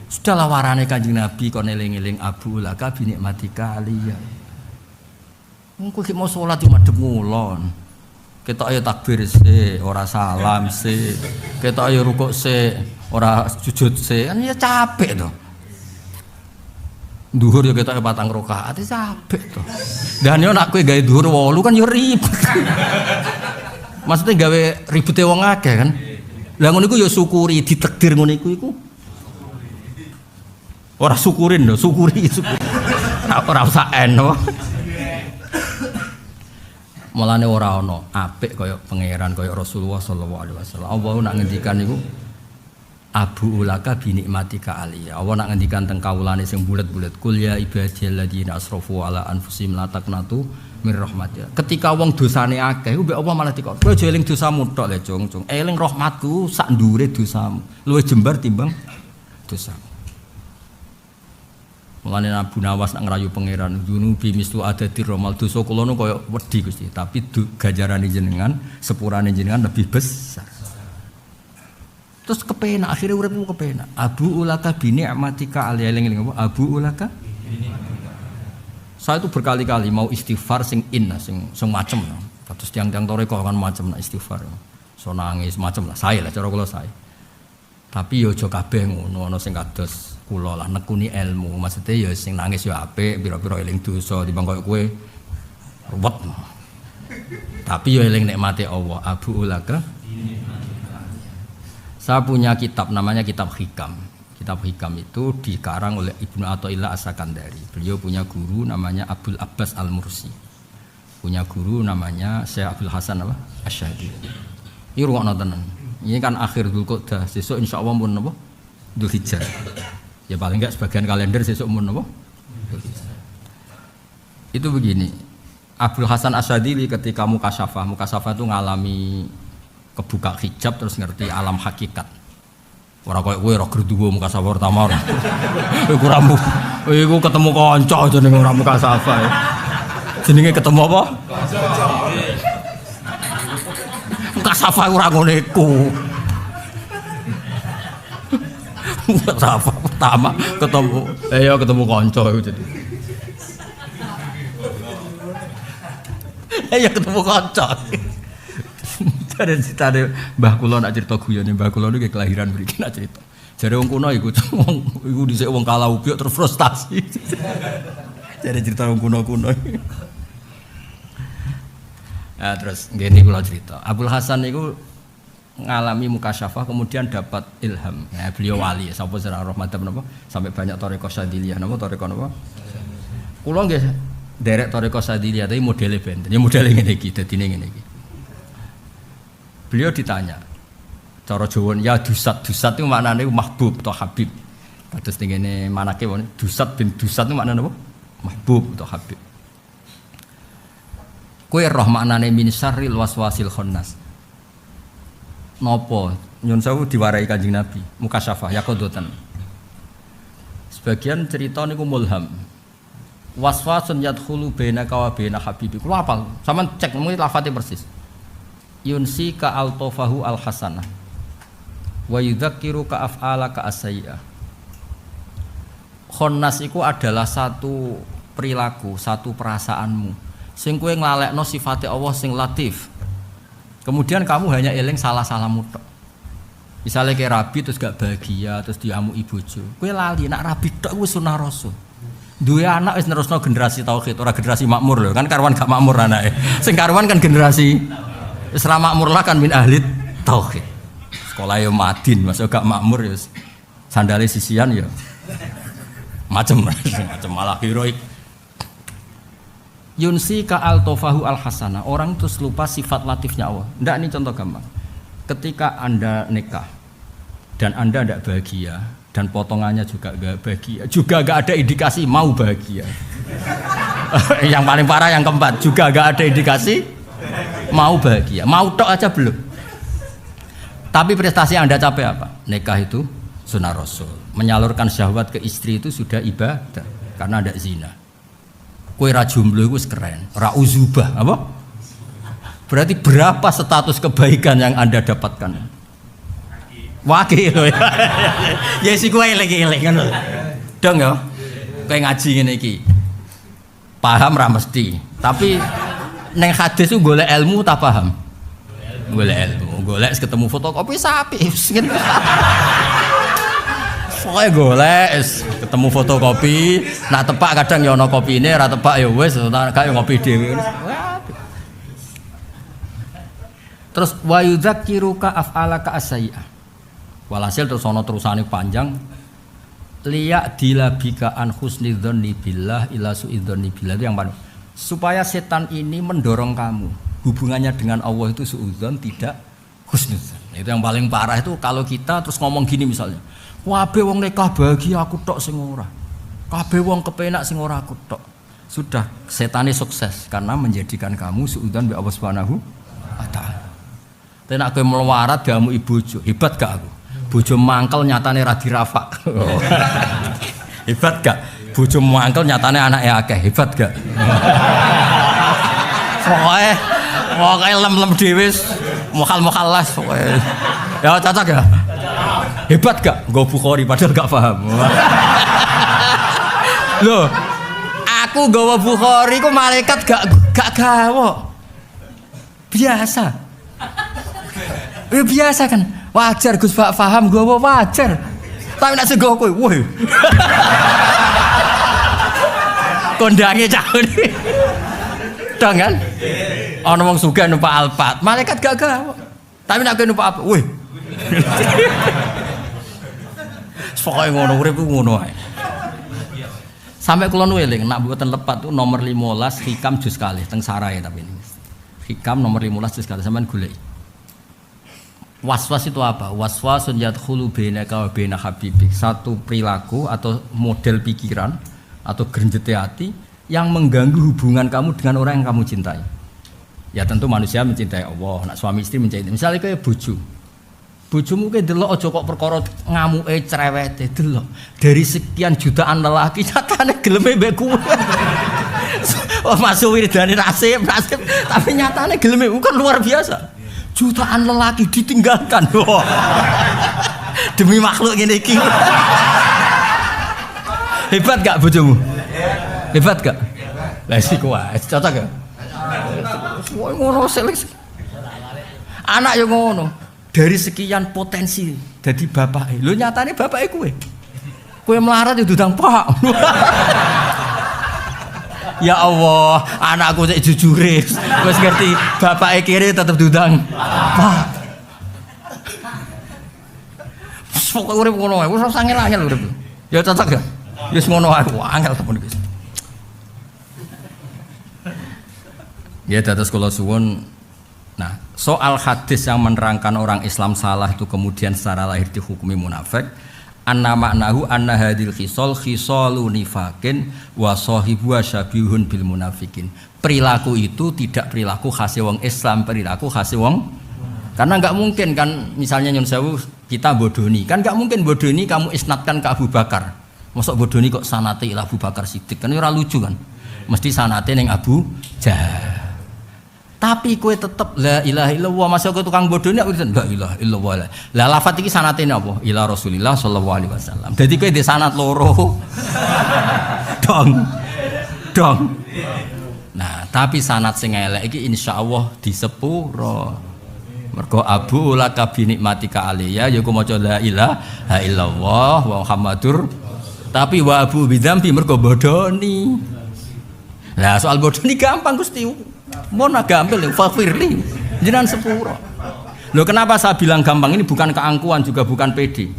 Sudahlah warane Kanjeng Nabi kon eling-eling Abu Laka binikmatika aliyya. Wong kowe mau salat yo madhep ngulon. Ketok ayo takbir sik, ora salam sik. Ketok ayo rukuk sik, ora sujud sik. Kan ya capek to. Dhuwur yo ketok 4 rakaat, capek to. Dan yo nek kowe gawe dhuwur 8 kan yo ribet. Maksudnya gawe ribete wong akeh kan. Lah ngono iku ya syukuri ditakdir ngono iku. Ora syukurin lho, syukuri. Ora usah eno. Mulane ora ana apik kaya pangeran kaya Rasulullah sallallahu alaihi wasallam. Allah nak ngendikan niku Abu ulaka bi nikmatika aliyya. Allah nak ngendikan teng kawulane sing bulet-bulet. Qul ya ibadiyalladzina asrafu ala anfusihim la taqnatu mir rahmatillah. Ketika wong dosane akeh, mbek Allah malah dikok. Kowe aja eling dosamu tok le, Cung. Eling rahmatku sak ndure dosamu. Luwih jembar timbang dosamu. Mulane Abu Nawas nak ngrayu pangeran, "Junubi mislu adati romal dosa kula nu kaya wedi Gusti, tapi ganjarane jenengan, sepurane jenengan lebih besar." Terus kepenak, akhirnya uripmu kepenak. Abu ulaka bi ni'matika alaihi apa? Abu ulaka. Saya itu berkali-kali mau istighfar sing sing macem. Terus tiang-tiang toreko kan macem nak istighfar. So nangis macem lah, saya lah cara kula saya. Tapi yo aja kabeh ngono, ana sing kados kula lah nekuni ilmu. Maksudnya yo sing nangis yo apik, pira-pira eling dosa timbang koyo kowe ruwet. Tapi yo eling nikmate Allah. Abu ulaka. Saya punya kitab namanya Kitab Hikam. Kitab Hikam itu dikarang oleh Ibnu Athaillah As-Sakandari. Beliau punya guru namanya Abdul Abbas Al-Mursi. Punya guru namanya Syekh Abdul Hasan Asy-Syadili. Ini rungokno tenan. Ini kan akhir Dzulqa'dah, sesuk insyaallah mun napa? Dzulhijjah. Ya paling enggak sebagian kalender sesuk mun napa? Itu begini. Abdul Hasan Asy-Syadili ketika mukasyafah itu ngalami kebuka hijab terus ngerti alam hakikat. Ora koyo kowe ora gerduwo muka safa pertama. Iku rambu. Iku ketemu kanca jenenge ora muka safa. Jenenge ketemu apa? Muka safa ora ngono iku. Muka safa pertama ketemu ketemu kanca iku jadi. Ketemu kanca. Ada cerita Mbah kula nak cerita guyone Mbah kula niku kelahiran mriki nak cerita. Jare wong kuno iku dhisik wong kalah ubyuk terus frustasi. Jare cerita wong kuno-kuno. Nah, terus ngene kula cerita. Abdul Hasan niku ngalami mukasyafah kemudian dapat ilham. Nah, beliau wali, sapa sira rahmatan napa sampai banyak thariqah Syadziliyah napa thariqah napa. Kula nggih derek thariqah Syadziliyah tapi modele benten. Ya modele ngene iki dadine ngene iki. Beliau ditanya, cara Jawa ya dusat itu maknanya mahbub atau habib. Terus ini manake dusat bin dusat itu maknanya apa? Mahbub atau habib. Kowe roh maknane min syarril waswasil khannas. Napa nyun sewu diwarai Kanjeng Nabi, mukasyafah yaqodotan. Sebagian cerita niku mulham. Waswasun yadkhulu bainaka wa baina habibi. Kulo apal, sampean cek muni lafate persis. Yunsi ka altofahu al hasanah wa yudzakiru ka af'ala ka asayya. Khonnas iku adalah satu perilaku, satu perasaanmu sing kowe nglalekno sifate Allah sing latif. Kemudian kamu hanya eling salah-salahmu tok. Misale ke rabi terus gak bahagia terus diamuki bojo. Kowe lali nek rabi tok wis sunah rasul. Duwe anak wis nerusno generasi tauhid, ora generasi makmur lho. Kan karwan gak makmur anake. Sing karwan kan generasi Islam makmur lah kan min ahli tauhid. Sekolah yo Madin, masuk gak makmur ya sandale sisian ya. Macem malah heroik. Yunsi ka altofahu al hasanah. Orang terus lupa sifat latifnya Allah. Ndak, ini contoh gampang. Ketika Anda nikah dan Anda ndak bahagia dan potongannya juga gak bahagia, juga gak ada indikasi mau bahagia. Yang paling parah yang keempat, juga gak ada indikasi mau bahagia, mau tok aja belum. Tapi prestasi yang Anda capai apa? Nikah itu sunnah Rasul. Menyalurkan syahwat ke istri itu sudah ibadah karena ada zina. Kowe ra jomblo iku keren, ra uzubah, apa? Berarti berapa status kebaikan yang Anda dapatkan? Wakil lho. Ya sik kowe eling-eling ngono. Dong ya. Kowe ngaji ngene iki. Paham ra mesti, tapi neng hadis itu golek ilmu tak paham? Golek ilmu, golek ketemu fotokopi sapi. Soalnya golek ketemu fotokopi, nak tepak kadang ya ana kopine, ora tepak ya wis, gak ya ngopi dhewe. Terus wa yudzakiruka af'alaka asayya. Walhasil terus ana terusane panjang. Liya dilabika an husnidzanni billah ila su'idzanni billah, itu yang paling supaya setan ini mendorong kamu hubungannya dengan Allah itu suudzon tidak husnudzon. Itu yang paling parah itu kalau kita terus ngomong gini misalnya, kabeh wong nikah bahagia aku tok sing ora. Kabeh wong kepenak sing ora aku tok. Sudah setane sukses karena menjadikan kamu suudzon bi Allah Subhanahu wa taala. Tapi nek kowe melarat diamu ibojo, hebat gak aku? Bojo mangkel nyatane ra dirafak. Hebat gak? Bojo mangkel nyatane anake akeh, hebat gak? Pokoke lem-lem dhewe mokal-mokalas pokoke. Ya cocok ya. Hebat gak? Nggo Bukhari padahal gak paham. Loh, aku nggawa Bukhari ku malaikat gak gawa. Biasa. Ya biasa kan. Wajar Gus Pak paham nggawa wajar. Tapi nek sing nggawa kowe, woi. Kondange cah iki. Dong kan? Ana wong sugih numpak Alphard, malaikat gak gawa. Tapi nek kowe numpak apa? Woi. Pokoke ngono urip ngono ae. Sampai kula eling nak mboten lepat tuh nomor 15 Hikam juz kalih teng Sarai tapi ini. Hikam nomor 15 juz kalih sampean golek. Waswas itu apa? Waswasun yadkhulu bainaka wa baina habibik. Satu perilaku atau model pikiran atau grenjete hati yang mengganggu hubungan kamu dengan orang yang kamu cintai. Ya tentu manusia mencintai Allah, nak suami istri mencintai. Misalnya kayak bojo. Bojomu ke delok aja kok perkara ngamuke cerewete delok. Dari sekian jutaan lelaki nyatane geleme mbek kowe. Oh masuk wiridane nasib, tapi nyatane geleme kan luar biasa. Jutaan lelaki ditinggalkan. Wah. Demi makhluk ngene iki. Hebat gak bojomu? Hebat gak? Lah sik wae, cocok gak? Wah ngono seleksi. Anak yo ngono. Dari sekian potensi jadi bapake. Lho nyatane bapake kowe. Kowe melarat yo dudang pak. Ya Allah, anakku sik jujure. Wis ngerti bapake kiri tetep dudang. Pak. Pokoke urip ngono wae, wis ora angel-angel urip. Ya cocok ya. Wis ngono wae, angel temen iki. Ya dados kula suwun. Nah, soal hadis yang menerangkan orang Islam salah itu kemudian secara lahir dihukumi munafik. Anna maknahu anna hadil khisalu nifakin wa sahibu syabihun bil munafikin. Perilaku itu tidak perilaku khas wong Islam, perilaku khas wong. Karena enggak mungkin kan misalnya nyun sewu kita bodoni. Kan enggak mungkin bodoni kamu isnadkan ke Abu Bakar. Mosok bodoni kok sanate ila Abu Bakar Siddiq. Kan ora lucu kan. Mesti sanate ning Abu Jahal. Tapi kowe tetep la ilaha illallah masa kowe tukang bodoni aku la ilaha illallah. Lah lafaz iki sanatene apa? Ila Rasulillah sallallahu alaihi wasallam. Dadi kowe di sanat loro. Dong. Nah, tapi sanat sing elek iki insyaallah disepuro. Mergo Abu laka bi nikmatika alayya ya ku maca la ilaha illallah wa Muhammadur. Tapi wa Abu bidzambi mergo bodoni. Lah soal bodoni gampang Gusti. Mon gampil nih, fakirli, jenengan sepuro. Loh kenapa saya bilang gampang ini bukan keangkuhan juga bukan pede.